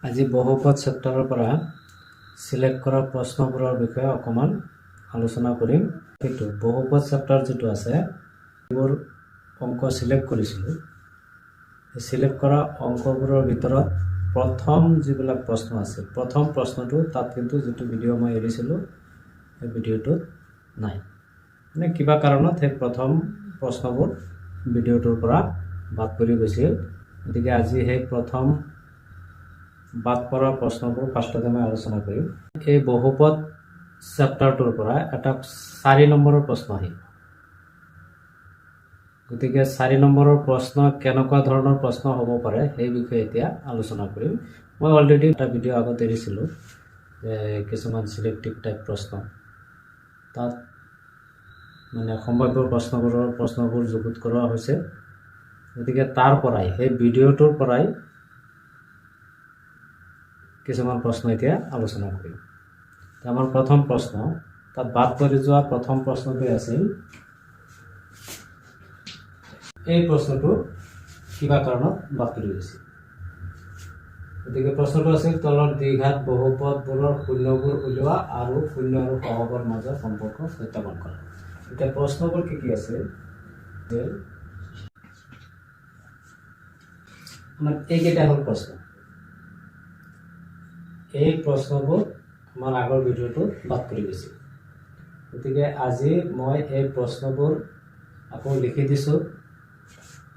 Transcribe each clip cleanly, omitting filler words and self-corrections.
আজি বহুপদ চেপ্টাৰৰ পৰা সিলেক্ট কৰা প্ৰশ্নবোৰৰ বিষয়ে অকমান আলোচনা কৰিম। কিন্তু বহুপদ চেপ্টাৰ যেটো আছে এইবোৰ অংক সিলেক্ট কৰিছিলোঁ। এই সিলেক্ট কৰা অংকবোৰৰ ভিতৰত প্ৰথম যিবিলাক প্ৰশ্ন আছে প্ৰথম প্ৰশ্নটো তাত কিন্তু যেটো ভিডিও মই এৰিছিলোঁ এই ভিডিওটো নাই। মানে কিবা কাৰণত সেই প্ৰথম প্ৰশ্নবোৰ ভিডিওটোৰ পৰা বাদ পৰি গৈছিল। গতিকে আজি সেই প্ৰথম বাদ পৰা প্ৰশ্নবোৰ ফাৰ্ষ্টতে মই আলোচনা কৰিম। এই বহুপদ চেপ্টাৰটোৰ পৰা এটা 4 নম্বৰৰ প্ৰশ্ন আহিল। গতিকে 4 নম্বৰৰ প্ৰশ্ন কেনেকুৱা ধৰণৰ প্ৰশ্ন হ'ব পাৰে সেই বিষয়ে এতিয়া আলোচনা কৰিম। মই অলৰেডি এটা ভিডিও আগত এৰিছিলোঁ যে কিছুমান সিলেক্টিভ টাইপ প্ৰশ্ন তাত মানে সম্ভাব্য প্ৰশ্নবোৰ যুগুত কৰা হৈছে। গতিকে তাৰ পৰাই সেই ভিডিওটোৰ পৰাই কিছুমান প্ৰশ্ন এতিয়া আলোচনা কৰিম। আমাৰ প্ৰথম প্ৰশ্ন তাত বাদ পৰি যোৱা প্ৰথম প্ৰশ্নটো আছিল এই প্ৰশ্নটো কিবা কাৰণত বাদ পৰি গৈছিল। গতিকে প্ৰশ্নটো আছিল তলৰ দ্বিঘাত বহুপদবোৰৰ শূন্যবোৰ উলিওৱা আৰু শূন্য আৰু সহগৰ মাজৰ সম্পৰ্ক সত্যাপন কৰা। এতিয়া প্ৰশ্নবোৰ কি আছিল আমাৰ এইকেইটা হ'ল প্ৰশ্ন। এই প্ৰশ্নবোৰ আমাৰ আগৰ ভিডিওটো বাদ কৰি গৈছিল। গতিকে আজি মই এই প্ৰশ্নবোৰ আকৌ লিখি দিছোঁ।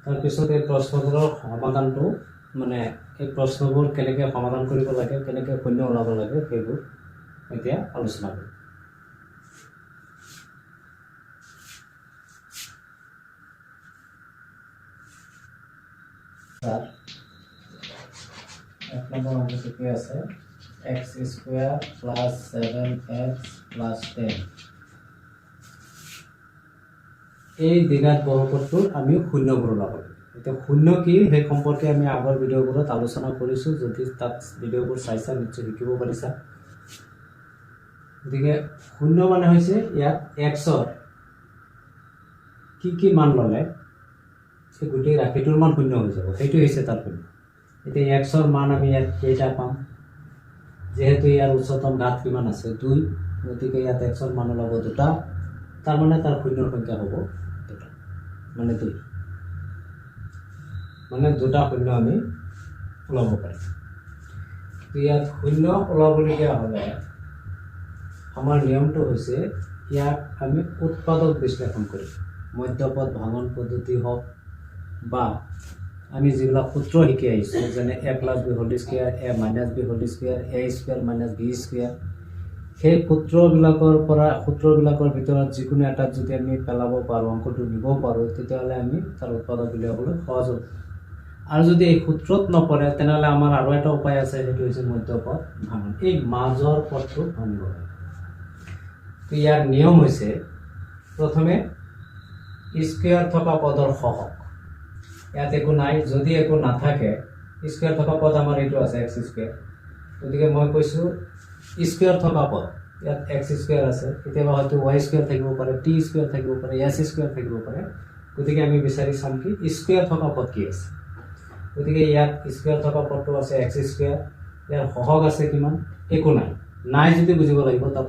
তাৰপিছত এই প্ৰশ্নবোৰৰ সমাধানটো মানে এই প্ৰশ্নবোৰ কেনেকৈ সমাধান কৰিব লাগে কেনেকৈ শূন্য ওলাব লাগে সেইবোৰ এতিয়া আলোচনা কৰিম। এক নম্বৰ অংকটো কি আছে x² + 7x + 10। এই দ্বিঘাত বহুপদটোৰ আমি শূন্যবোৰ ওলাব লাগে। এতিয়া শূন্য কি সেই সম্পৰ্কে আমি আগৰ ভিডিওবোৰত আলোচনা কৰিছোঁ। যদি তাত ভিডিওবোৰ চাইছা নিশ্চয় শিকিব পাৰিছা। গতিকে শূন্য মানে হৈছে ইয়াত xৰ কি মান ল'লে সেই গোটেই ৰাশিটোৰ মান শূন্য হৈ যাব, সেইটো হৈছে তাৰ শূন্য। এতিয়া xৰ মান আমি ইয়াত কেইটা পাম, যেহেতু ইয়াৰ উচ্চতম ঘাত কিমান আছে 2, গতিকে ইয়াত xৰ মান ওলাব 2টা। তাৰ মানে তাৰ শূন্যৰ সংখ্যা হ'ব 2টা, মানে 2। মানে 2টা শূন্য আমি ওলাব পাৰিম। ইয়াত শূন্য ওলাবলগীয়া হ'লে আমাৰ নিয়মটো হৈছে ইয়াক আমি উৎপাদক বিশ্লেষণ কৰিম। মধ্যপদ ভাঙন পদ্ধতি হওক বা আমি যিবিলাক সূত্ৰ শিকি আহিছোঁ যেনে a + b² a - b² a² - b²। সেই সূত্ৰবিলাকৰ ভিতৰত যিকোনো এটাত যদি আমি পেলাব পাৰোঁ, অংকটো দিব পাৰোঁ, তেতিয়াহ'লে আমি তাৰ উৎপাদক উলিয়াবলৈ সহজ হ'ব। আৰু যদি এই সূত্ৰত নপৰে তেনেহ'লে আমাৰ আৰু এটা উপায় আছে, সেইটো হৈছে মধ্যপদ ভাঙন। এই মাজৰ পদটো ভাঙিব লাগে। ইয়াৰ নিয়ম হৈছে প্ৰথমে স্কোয়াৰ থকা পদৰ সহগ। ইয়াত একো নাই, যদি একো নাথাকে স্কোয়াৰ থকা পদ আমাৰ এইটো আছে x²। গতিকে মই কৈছোঁ স্কোয়াৰ থকা পদ ইয়াত x² আছে, কেতিয়াবা হয়তো y² থাকিব পাৰে, t² থাকিব পাৰে, s² থাকিব পাৰে। গতিকে আমি বিচাৰি চাম কি স্কোয়াৰ থকা পদ কি আছে। গতিকে ইয়াত স্কোয়াৰ থকা পদটো আছে x²। ইয়াৰ সহগ আছে কিমান, একো নাই যদি বুজিব লাগিব তাত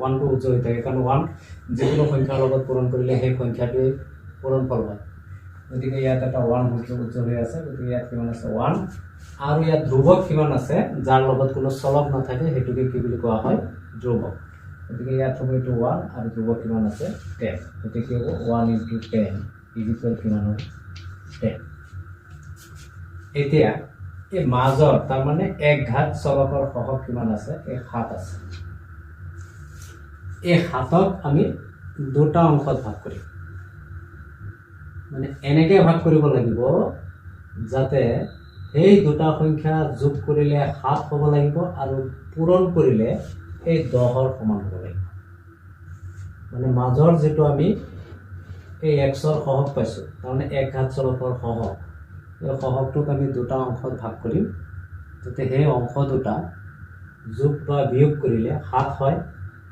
1টো উজ্জ্বল হৈ থাকে, কাৰণ 1 যিকোনো সংখ্যাৰ লগত পূৰণ কৰিলে সেই সংখ্যাটোৱে পূৰণফল হয়। গতিকে ইয়াত এটা 1 উজ্জ্বল হৈ আছে। গতিকে ইয়াত কিমান আছে 1। আৰু ইয়াত ধ্ৰুৱক কিমান আছে যাৰ লগত কোনো চলক নাথাকে সেইটোকে কি বুলি কোৱা হয় ধ্ৰুৱক। গতিকে ইয়াত হ'ব এইটো 1 আৰু ধ্ৰুৱক কিমান আছে 10। গতিকে হ'ব 1 × 10 = কিমান হয় 10। এতিয়া এই মাজৰ তাৰমানে এক ঘাত চলকৰ সহগ কিমান আছে, এই 7 আছে। এই 7ক আমি 2টা অংশত ভাগ কৰিম। মানে এনেকৈ ভাগ কৰিব লাগিব যাতে সেই 2টা সংখ্যা যোগ কৰিলে 7 হ'ব লাগিব আৰু পূৰণ কৰিলে এই 10ৰ সমান হ'ব লাগিব। মানে মাজৰ যিটো আমি এই xৰ সহগ পাইছোঁ, তাৰমানে এক ঘাত চলকৰ সহগ, এই সহগটোক আমি 2টা অংশত ভাগ কৰিম যাতে সেই অংশ 2টা যোগ বা বিয়োগ কৰিলে 7 হয়।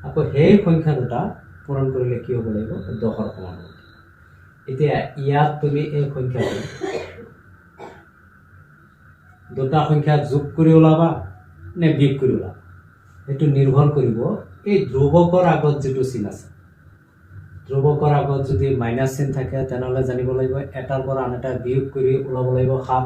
আকৌ সেই সংখ্যা 2টা পূৰণ কৰিলে কি হ'ব লাগিব 10ৰ সমান হ'ব। এতিয়া ইয়াত তুমি এই সংখ্যাটো দুটা সংখ্যা যোগ কৰি ওলাবা নে বিয়োগ কৰি ওলাবা এইটো নিৰ্ভৰ কৰিব এই ধ্ৰুৱকৰ আগত যেটো চিন আছে ধ্ৰুৱকৰ আগত যদি মাইনাস চিন থাকে তেনেহলে জানিব লাগিব এটাৰ পৰা আন এটা বিয়োগ কৰি ওলাব লাগিব 7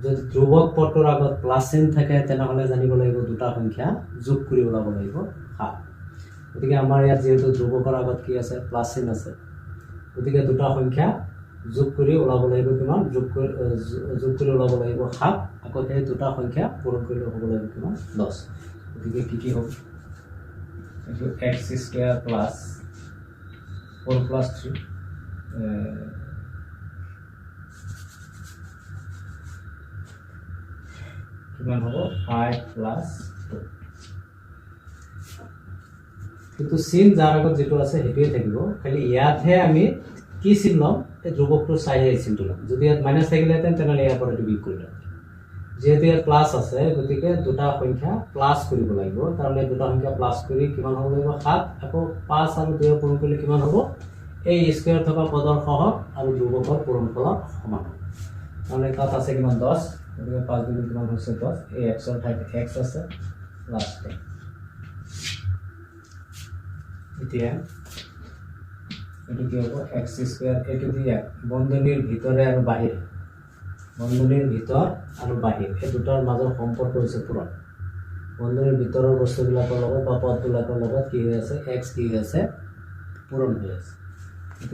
যদি ধ্ৰুৱক পদৰ আগত প্লাস চিন থাকে তেনেহলে জানিব লাগিব দুটা সংখ্যা যোগ কৰি ওলাব লাগিব 7 গতিকে আমাৰ ইয়াত যেহেতু ধ্ৰুৱকৰ আগত কি আছে প্লাস চিন আছে গতিকে দুটা সংখ্যা যোগ কৰি ওলাব লাগিব কিমান যোগ কৰি ওলাব লাগিব 7 আকৌ এই দুটা সংখ্যা পূৰণ কৰি হ'ব লাগিব কিমান 10 গতিকে কি হ'ব এইটো x² প্লাস 4 plus 3 কিমান হ'ব 5 plus 2 কিন্তু চিন যাৰ আগত যেটো আছে হেটোৱে থাকিব খালি ইয়াতহে আমি কি চিন লম এই ধ্ৰুৱকটো চাইহে চিনটো লম যদি ইয়াত মাইনাস থাকিলেহেঁতেন তেনেহলে ইয়াৰ পৰা বিয়োগ কৰিলে যেহেতু ইয়াত প্লাস আছে গতিকে দুটা সংখ্যা প্লাস কৰিব লাগিব কাৰণ এই দুটা সংখ্যা প্লাস কৰি কিমান হ'ব লাগিব 7 আকৌ 5 আৰু 2 পূৰণ কৰিলে কিমান হ'ব এই স্কয়াৰ থকা পদৰ সহগ আৰু ধ্ৰুৱকৰ পূৰণফলৰ সমান মানে তাত আছে কিমান 10 গতিকে 5 গুণ কিমান হৈছে 10 এই x ৰ ঠাইত x আছে প্লাস 10 এতিয়া এটো কি হ'ব x² এটো দিয়া বন্ধনীৰ ভিতৰে আৰু বাহিৰে বন্ধনীৰ ভিতৰ আৰু বাহিৰ এই দুটাৰ মাজৰ সম্পৰ্ক হৈছে পূৰণ বন্ধনীৰ ভিতৰৰ বস্তুবিলাকৰ লগত বা পদবিলাকৰ লগত কি হৈ আছে x কি হৈ আছে পূৰণ হৈ আছে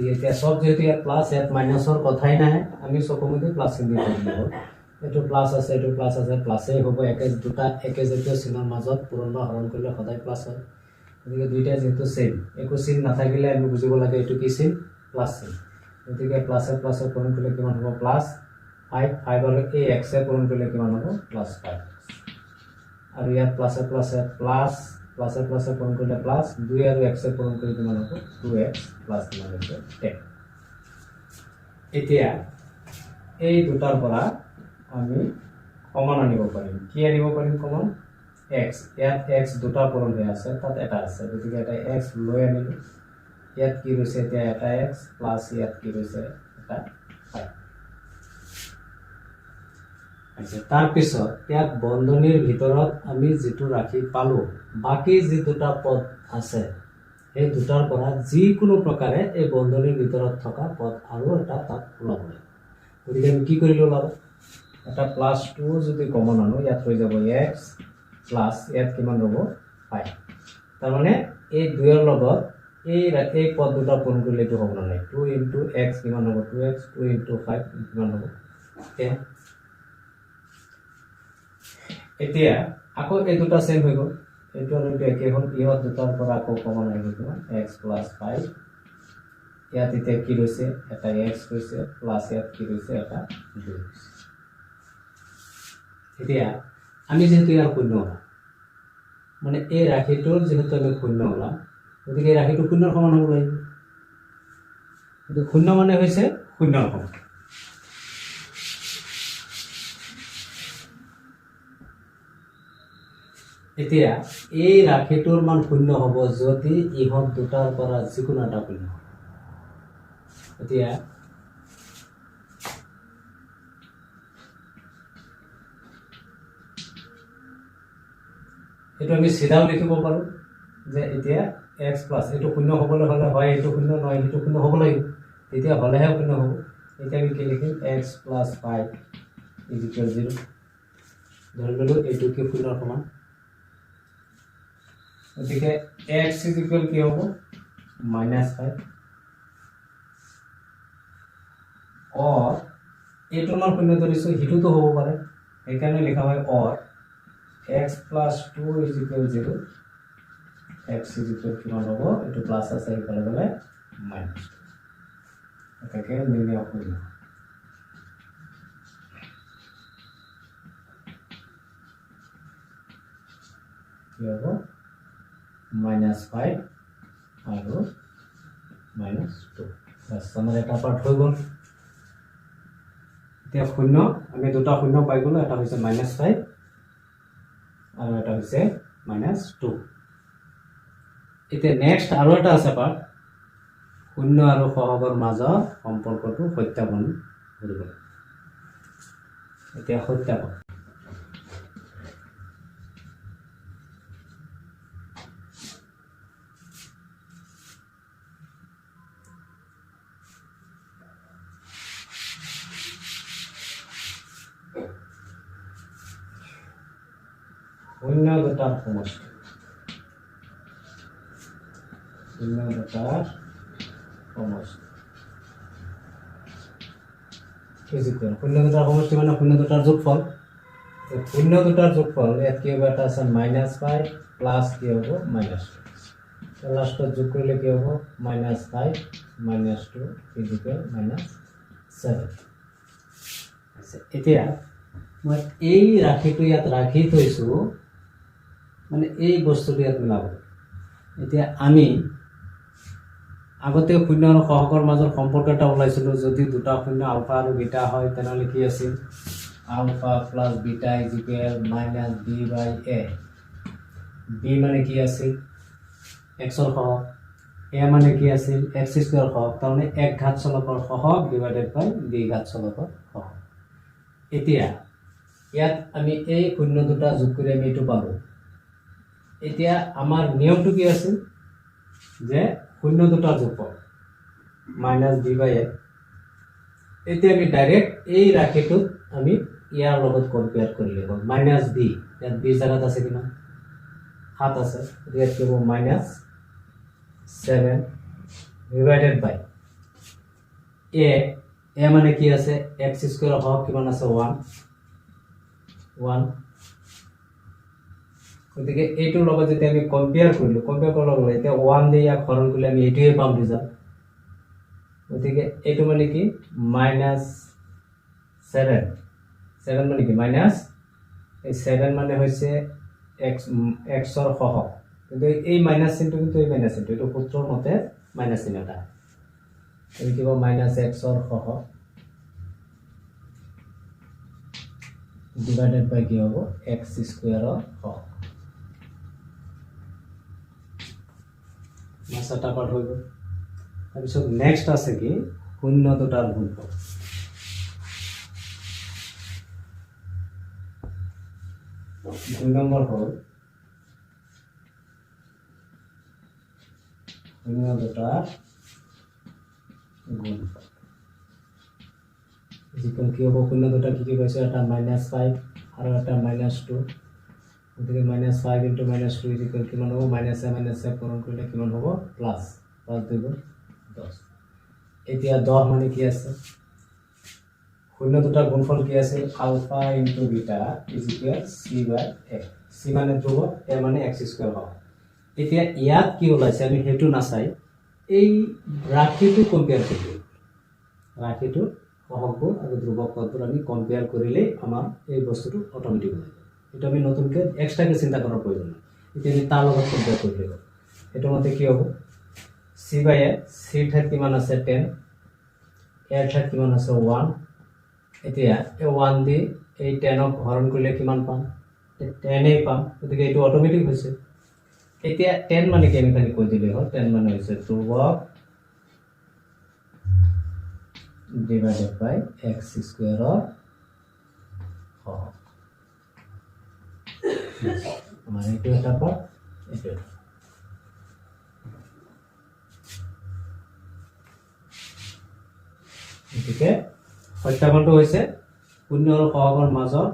এতিয়া সব যেহেতু ইয়াত প্লাস ইয়াত মাইনাসৰ কথাই নাহে আমি সকলোতে প্লাস চিন দিব লাগিব এটো প্লাস আছে প্লাসেই হ'ব দুটা একে জাতীয় চিনৰ মাজত পূৰণ বা হৰণ কৰিলে সদায় প্লাস হয় গতিকে দুইটা যেহেতু সেম একো চিন নাথাকিলে আমি বুজিব লাগে এটো কি চিন প্লাস চিন গতিকে প্লাসে পূৰণ কৰিলে কিমান হ'ব প্লাস 5 5 আৰু এই x এ পূৰণ কৰিলে কিমান হ'ব প্লাস 5 আৰু ইয়াত প্লাসে পূৰণ কৰিলে প্লাস 2 আৰু x এ পূৰণ কৰিলে কিমান হ'ব 2x প্লাস কিমান হৈছে 10 এতিয়া এই দুটাৰ পৰা আমি কমন আনিব পাৰিম কি আনিব পাৰিম কমন x ইয়াত x দুটা পূৰণ হৈ আছে তাত এটা আছে গতিকে এটা x লৈ আনিলো ইয়াত কি হৈছে এতিয়া এটা x প্লাস ইয়াত কি হৈছে এটা 5 আছে তাৰ পিছত ইয়াত বন্ধনীৰ ভিতৰত আমি যেটো ৰাখি পালো বাকি যে দুটা পদ আছে এই দুটাৰ পৰা যি কোনো প্ৰকাৰে এই বন্ধনীৰ ভিতৰত থকা পদ আৰু এটা তাত ওলাব গতিকে আমি কি কৰিলো ওলাব এটা প্লাস 2 যদি কমন আনো ইয়াত হৈ যাব x প্লাস ইয়াত কিমান হ'ব 5 তাৰ মানে এই দুইৰ লগত এই পদ দুটা পূৰণ কৰিলে এটো হ'ব না 2 * x কিমান হ'ব 2x 2 * 5 কিমান হ'ব 10 এতিয়া আকৌ এই দুটা সেম হৈ গ'ল এটো আৰু এটো একে হ'ল ইহত দুটাৰ পৰা আকৌ কমন আহিব কিমান x + 5 ইয়াত এতিয়া কি হৈছে এটা x হৈছে প্লাস ইয়াত কি হৈছে এটা 2 এতিয়া আমি যেহেতু ইয়াৰ শূন্য হলাম মানে এই ৰাশিটোৰ যেহেতু আমি শূন্য হলাম গতিকে এই ৰাশিটো শূন্যৰ সমান হ'ব লাগিব কিন্তু শূন্য মানে হৈছে শূন্যৰ সমান এতিয়া এই ৰাশিটোৰ মান শূন্য হ'ব যদি ইহত দুটাৰ পৰা যিকোনো এটা শূন্য এতিয়া এটো আমি সিধাও লিখিব পাৰো যে এতিয়া x প্লাস এটো শূন্য হ'বলৈ হলে হয় এটো শূন্য নহয় এটো শূন্য হ'ব লাগিব এতিয়া হলেহে শূন্য হ'ব এতিয়া আমি কি লিখিম x + 5 = 0 ধৰি ললো এটো কি শূন্যৰ সমান গতিকে x = কি হ'ব -5 और এটো মান শূন্য ধৰিছো হিটোটো হ'ব পাৰে এইকাৰণে লিখা হয় or x + 2 = 0 x = কিমান হ'ব এটো প্লাস আছে ইফালে গলে মাইনাস এটাকে নিৰ্ণয় কৰিম কি হ'ব -5 আৰু -2 বাস আমাৰ এটা পাৰ্ট হৈ গ'ল এতিয়া শূন্য আমি দুটা শূন্য পাই গলো এটা হৈছে -5 আৰু এটা হৈছে -2 এতিয়া নেক্সট আৰু এটা আছে পাৰ্ট শূন্য আৰু সহগৰ মাজৰ সম্পৰ্কটো সত্যাপন কৰিব এতিয়া সত্যাপন শূন্য দুটাৰ সমষ্টি শূন্য দুটাৰ সমষ্টি শূন্য দুটাৰ সমষ্টি মানে শূন্য দুটাৰ যোগফল শূন্য দুটাৰ যোগফল ইয়াত কি হ'ব এটা আছে -5 প্লাস কি হ'ব -2 লাষ্টত যোগ কৰিলে কি হ'ব -5 -2 ইকুৱেল -7 আছে এতিয়া মই এই ৰাশিটো ইয়াত ৰাখি থৈছো মানে এই বস্তুটো ইয়াত মিলাব এতিয়া আমি আগতে শূন্য আৰু সহগৰ মাজৰ সম্পৰ্ক এটা ওলাইছিলো যদি দুটা শূন্য আলফা আৰু বিটা হয় তেনেহলে কি আছিল alpha plus beta equal -b/a b মানে কি আছিল x ৰ সহগ a মানে কি আছিল x স্কয়াৰ সহগ তাৰমানে 1 ঘাত চলকৰ সহগ ডিভাইডেড বাই b ঘাত চলকৰ সহগ এতিয়া ইয়াত আমি এই শূন্য দুটা যোগ কৰি আমি এটো পাবো এতিয়া আমাৰ নিয়মটো কি আছিল যে শূন্য দুটা যোগফল -b/a এতিয়া আমি ডাইৰেক্ট এই ৰাশিটো আমি ইয়াৰ লগত কম্পেয়াৰ কৰি লব -b ইয়াত b জাগাত আছে কিমান 7 আছে ইয়াত কি হ'ব -7 ডিভাইডেড বাই a মানে কি আছে x স্কয়াৰ হওক কিমান আছে 1 গতিকে এইটোৰ লগত যেতিয়া আমি কম্পেয়াৰ কৰিলো কম্পেয়াৰ কৰাৰ লগে এতিয়া 1 দিয়ে ইয়াক হৰণ কৰিলে আমি এইটোৱে পাম ৰিজাল্ট গতিকে এইটো মানে কি -7 মানে কি এই 7 মানে হৈছে x ৰ সহগ কিন্তু এই মাইনাস চিহ্নটো কিন্তু এই মাইনাস চিহ্নটো এটো সূত্ৰৰ মতে মাইনাস চিহ্ন এটা এই কিবা -x ৰ সহগ ডিভাইডেড বাই কি হ'ব x স্কয়াৰ ৰ সহগ মাছটা পাঠ হৈ গ'ল তাৰপিছত নেক্সট আছে কি শূন্য দুটাৰ গুণফল দুই নম্বৰ হ'ল শূন্য দুটাৰ গুণফল যিকোনো কি হ'ব শূন্য দুটা কি কৈছে এটা -5 আৰু এটা -2 গতিকে -5 * -2 ইকুৱেল কিমান হ'ব -a পূৰণ কৰিলে কিমান হ'ব প্লাস 2 গুণ 10 এতিয়া 10 মানে কি আছে শূন্য দুটাৰ গুণফল কি আছে ULFA * beta equal c/a c মানে ধ্ৰুব a মানে x স্কয়াৰ হ'ব এতিয়া ইয়াত কি ওলাইছে আমি হেতু নাচাই এই ৰাশিটো কম্পেয়াৰ কৰিলো ৰাশিটো সহগবোৰ আৰু ধ্ৰুবক পদবোৰ আমি কম্পেয়াৰ কৰিলে আমাৰ এই বস্তুটো অটোমেটিক হৈ যায় এটা আমি নতুনকৈ এক্সট্ৰাকে চিন্তা কৰাৰ প্ৰয়োজন নাই এতিয়া আমি তাৰ লগত কম্পেয়াৰ কৰিব লাগিব এটা মতে কি হ'ব c/a c ঠাইত কিমান আছে 10 a ঠাইত কিমান আছে 1 এতিয়া এই 1 দি এই 10 ক হৰণ কৰিলে কিমান পাম 10 এই পাম গতিকে এইটো অটোমেটিক হৈছে এতিয়া 10 মানে কি আমি খালি কৈ দিলে হ'ল 10 মানে হৈছে ধ্ৰুবক divided by x square or half हमारे इट এটা পৰ এটা এটিকে সত্যাপনটো হৈছে শূন্য আৰু সহগৰ মাজৰ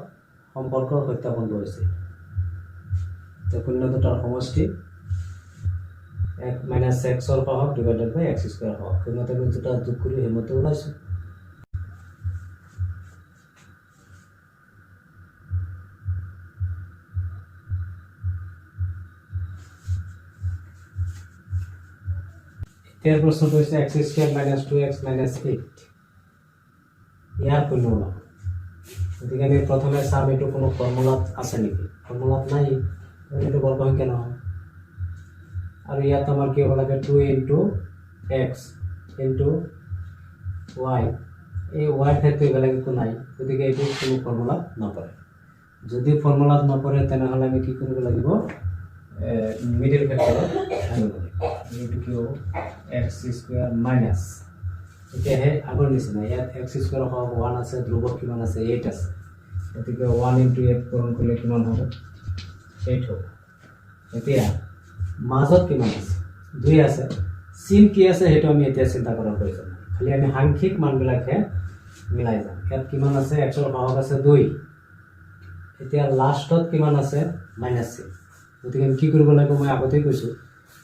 সম্পৰ্কৰ সত্যাপনটো হৈছে তে শূন্য দুটাৰ সমষ্টি -x ৰ সহগ ডিভাইডেড বাই x স্কয়াৰ সহগ শূন্যতে দুটা যোগ কৰি হেমতে ওলাইছে এৰ প্ৰশ্নটো হৈছে x স্কয়াৰ - 2x - 8 ইয়াৰ কোনো না গতিকে আমি প্ৰথমে চাম এটো কোনো ফৰ্মুলাত আছে নেকি ফৰ্মুলাত নাই এটো বৰ্গ কেন হয় আৰু ইয়াত আমাৰ কি হ'ব লাগে 2 * x * y এই y ঠাইতে বেলেগ একো নাই গতিকে এইটো কোনো ফৰ্মুলা নপৰে যদি ফৰ্মুলাত নপৰে তেনেহলে আমি কি কৰিব লাগিব মিডল ফ্যাক্টৰত আনিব লাগিব এইটো কি হ'ব x স্কয়াৰ মাইনাস এতিয়া হে আগৰ নিচিনা ইয়াত x স্কয়াৰ হ'ব 1 আছে ধ্ৰুবক কিমান আছে 8 আছে গতিকে 1 * 8 পূৰণ কৰিলে কিমান হ'ব 8 হ'ব এতিয়া মাজত কিমান আছে 2 আছে চিন কি আছে হেতু আমি এতিয়া চিন্তা কৰাৰ প্ৰয়োজন নাই খালি আমি সাংখ্যিক মানবিলাকে মিলাই যাম ইয়াত কিমান আছে x ৰ সহগ আছে 2 এতিয়া লাষ্টত কিমান আছে মাইনাছ চিন গতিকে আমি কি কৰিব লাগিব মই আগতেই কৈছোঁ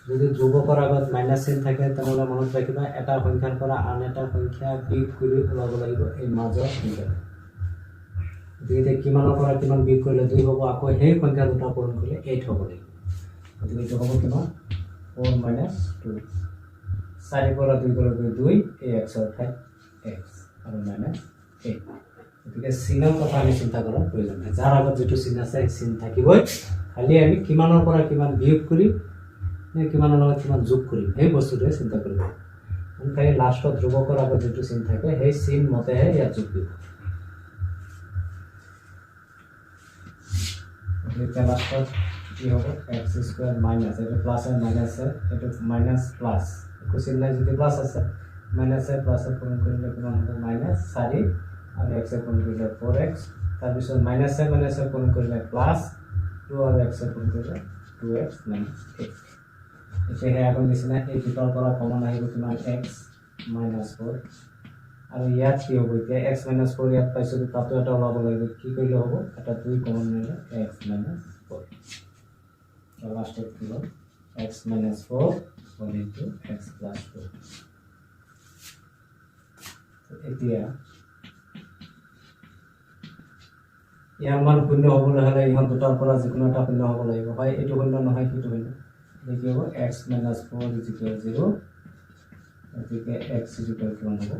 যদি ধ্ৰুৱকৰ আগত মাইনাছ চিন থাকে তেনেহ'লে মনত ৰাখিবা এটা সংখ্যাৰ পৰা আন এটা সংখ্যা বিয়োগ কৰি ওলাব লাগিব এই মাজৰ সংখ্যাটো গতিকে কিমানৰ পৰা কিমান বিয়োগ কৰিলে 2 হ'ব আকৌ সেই সংখ্যা দুটা পূৰণ কৰিলে 8 হ'ব লাগিব গতিকে এইটো হ'ব কিমান 4 - 2 4 পৰা 2 গ'লে 2 এই x ৰ ঠাইত x আৰু -8 গতিকে চিনৰ কথা আমি চিন্তা কৰাৰ প্ৰয়োজন নাই যাৰ আগত যিটো চিন আছে সেই চিন থাকিবই খালি আমি কিমানৰ পৰা কিমান বিয়োগ কৰি নে কিমানৰ লগত কিমান যোগ কৰিম সেই বস্তুটোৱে চিন্তা কৰিব খালি লাষ্টত ধ্ৰুৱকৰ আগত যিটো চিন থাকে সেই চিন মতেহে ইয়াত যোগ দিব গতিকে লাষ্টত কি হ'ব x² মাইনাছ এইটো প্লাছ আৰু মাইনাছ এইটো মাইনাছ প্লাছ একো চিন নাই যদি প্লাছ আছে মাইনাছে প্লাছে পূৰণ কৰিলে কিমান হ'ব -4 আৰু x পূৰণ কৰিলে 4x তাৰপিছত মাইনাছে মাইনাছে পূৰণ কৰিলে প্লাছ 2 আৰু x পূৰণ কৰিলে 2x - 8 এতিয়া সেই আগৰ নিচিনা এই দুটাৰ পৰা কমন আহিব কিমান x - 4 আৰু ইয়াত কি হ'ব এতিয়া x - 4 ইয়াত পাইছোঁ তাতো এটা ওলাব লাগিব কি কৰিলে হ'ব এটা 2 কমন নিলে x - 4 লাষ্টত কি হ'ল x - 4 হ'ল ইনটু x + 2 এতিয়া ইয়াৰ মান শূন্য হ'বলৈ হ'লে ইহঁত দুটাৰ পৰা যিকোনো এটা শূন্য হ'ব লাগিব হয় এইটো শূন্য নহয় সেইটো শূন্য কি হ'ব x - 4 = 0 গতিকে x = কিমান হ'ব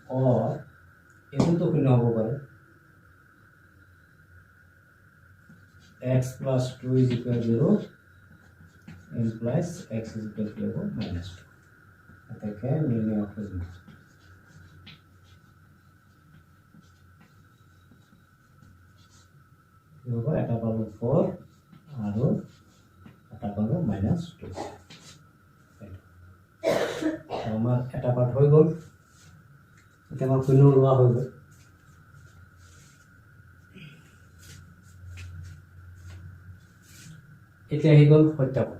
4 এইটোতো শূন্য হ'ব পাৰে x + 2 = 0 implies x = কি হ'ব -2 এটাকে নিৰ্ণয় কৰিব কি হ'ব এটা পালো 4 আৰু এটা পালো -2 আমাৰ এটা পাৰ্ট হৈ গ'ল এতিয়া আমাৰ শূন্য লোৱা হৈ গ'ল এতিয়া আহি গ'ল সত্যাপন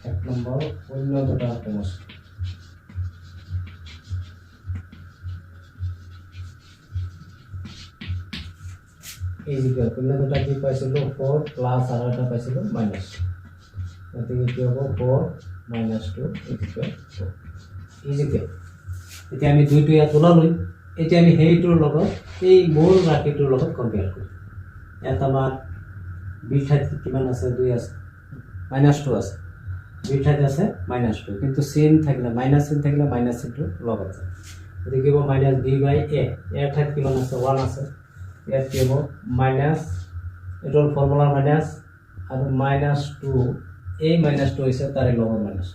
এক নম্বৰ শূন্য দুটা সমষ্টি এই যিটো শূন্য দুটা কি পাইছিলোঁ 4 প্লাছ আৰু এটা পাইছিলোঁ -2 গতিকে কি হ'ব 4 - 2 = 4 এতিয়া আমি দুইটো ইয়াত ওলালোঁ এতিয়া আমি সেইটোৰ লগত এই মূল ৰাশিটোৰ লগত কম্পেয়াৰ কৰিম ইয়াত আমাৰ বি ঠাইত কিমান আছে 2 আছে -2 আছে বি ঠাইত আছে -2 কিন্তু চিন থাকিলে মাইনাছ চিন থাকিলে মাইনাছ চিনটো লগত যায় গতিকে হ'ব -b/a ইয়াৰ ঠাইত কিমান আছে 1 আছে ইয়াত কি হ'ব মাইনাছ এইটোৰ ফৰ্মুলা মাইনাছ আৰু -2 এই -2 হৈছে তাৰে লগত -2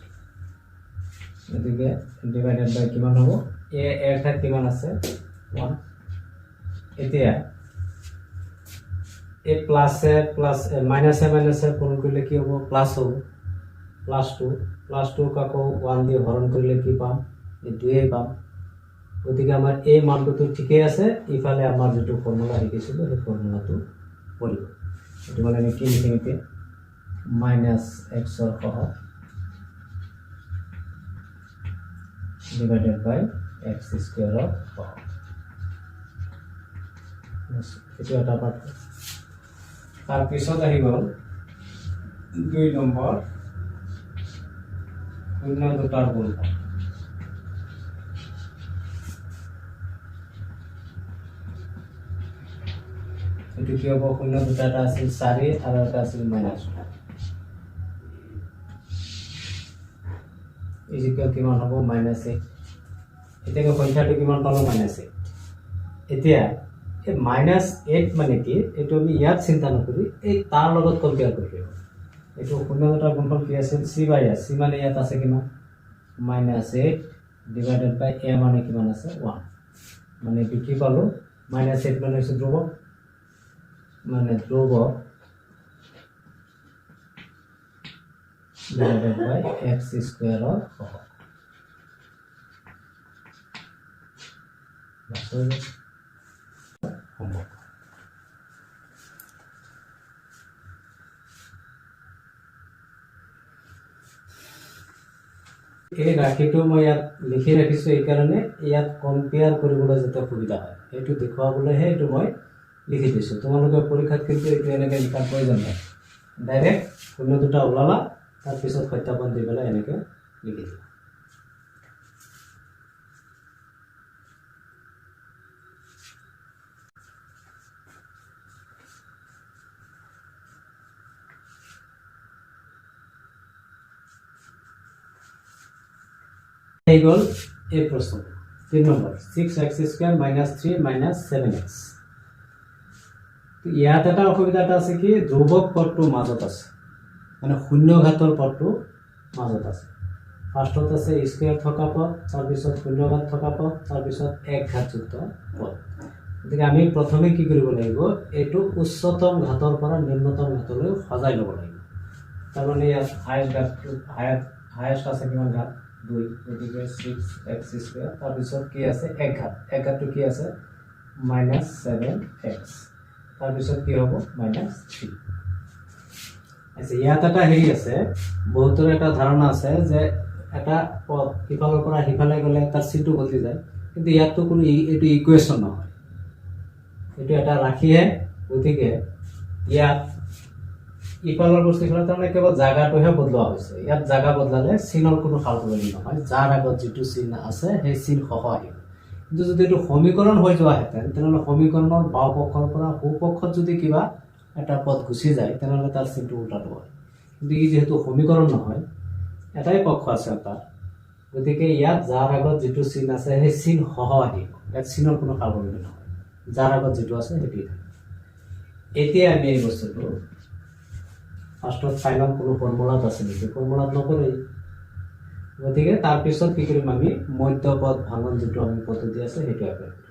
গতিকে ডিভাইডেড বাই কিমান হ'ব এৰ ঠাইত কিমান আছে 1 এতিয়া এই প্লাছে প্লাছ মাইনাছে মাইনাছে পূৰণ কৰিলে কি হ'ব প্লাছ হ'ব +2 আকৌ 1 দিয়ে হৰণ কৰিলে কি পাম এই 2 পাম গতিকে আমাৰ এই মানটো ঠিকই আছে ইফালে আমাৰ যেটো ফৰ্মুলা লিখিছিলোঁ সেই ফৰ্মুলাটো পৰিব এটো মানে আমি কি লিখিম এতিয়া -x ৰ সহ ডিভাইডেড বাই x² ৰ সহ এটো এটা পাৰ্ট তাৰ পিছত আহি গ'ল 2 নম্বৰ শূন্য দুটাৰ গুণফল এটো কি হ'ব শূন্য দুটা এটা আছিল 4 আৰু এটা আছিল -2 ইজিক্যাল কিমান হ'ব -8 এতিয়া সংখ্যাটো কিমান পালো -8 এতিয়া এই -8 মানে কি এটো আমি ইয়াত চিন্তা নকৰি এই তাৰ লগত কম্পেয়াৰ কৰিব এটো শূন্য দুটাৰ গুণফল কি আছিল c/s c মানে ইয়াত আছে কিমান -8 ডিভাইডেড বাই a মানে কিমান আছে 1 মানে কি পালো -8 মানে হৈছে ধ্ৰুৱক মানে ধ্ৰুৱক divided by x square of এই ৰাশিটো মই ইয়াত লিখি ৰাখিছোঁ এইকাৰণে ইয়াত কম্পেয়াৰ কৰিবলৈ যাতে সুবিধা হয় সেইটো দেখুৱাবলৈহে এইটো মই লিখি দিছোঁ তোমালোকে পৰীক্ষাত কিন্তু এইটো এনেকৈ লিখাৰ প্ৰয়োজন নাই ডাইৰেক্ট শূন্য দুটা ওলালা তাৰপিছত সত্যাপন দি পেলাই এনেকৈ লিখি দিলা এই গ'ল এই প্ৰশ্নটো 3 নম্বৰ 6x² - 3 - 7x ইয়াত এটা অসুবিধা এটা আছে কি ধ্ৰুৱক পদটো মাজত আছে মানে শূন্য ঘাতৰ পদটো মাজত আছে ফাৰ্ষ্টত আছে স্কয়াৰ থকা পদ তাৰপিছত শূন্য ঘাত থকা পদ তাৰপিছত এক ঘাতযুক্ত পদ গতিকে আমি প্ৰথমে কি কৰিব লাগিব এইটো উচ্চতম ঘাতৰ পৰা নিম্নতম ঘাতলৈ সজাই ল'ব লাগিব তাৰমানে ইয়াত হায়েষ্ট আছে কিমান ঘাত 2 গতিকে 6x² তাৰপিছত কি আছে এক ঘাতটো কি আছে -7x তাৰপিছত কি হ'ব -3 আছে ইয়াত এটা হেৰি আছে বহুতৰ এটা ধাৰণা আছে যে এটা পদ ইফালৰ পৰা সিফালে গ'লে তাৰ চিনটো বদলি যায় কিন্তু ইয়াততো কোনো এইটো ইকুৱেশ্যন নহয় এইটো এটা ৰাশিহে গতিকে ইয়াত ইফালৰ বস্তু ইফালে তাৰমানে কেৱল জাগাটোহে বদলোৱা হৈছে ইয়াত জাগা বদলালে চিনৰ কোনো সালসলনি নহয় যাৰ আগত যিটো চিন আছে সেই চিন সহ আহিব কিন্তু যদি এইটো সমীকৰণ হৈ যোৱাহেঁতেন তেনেহ'লে সমীকৰণৰ বাওঁ পক্ষৰ পৰা সোঁ পক্ষত যদি কিবা এটা পদ গুচি যায় তেনেহ'লে তাৰ চিনটো উল্টাটো হয় কিন্তু ই যিহেতু সমীকৰণ নহয় এটাই পক্ষ আছে তাত গতিকে ইয়াত যাৰ আগত যিটো চিন আছে সেই চিন সহ আহিব ইয়াত চিনৰ কোনো সালসলনি নহয় যাৰ আগত যিটো আছে সেইটোৱে এতিয়া আমি এই বস্তুটো ফাৰ্ষ্টত ফাইনেল কোনো ফৰ্মুলাত আছে নেকি ফৰ্মুলাত নকৰেই গতিকে তাৰপিছত কি কৰিম আমি মধ্যপদ ভাঙন যিটো আমি পদ্ধতি আছে সেইটো এপ্লাই কৰিম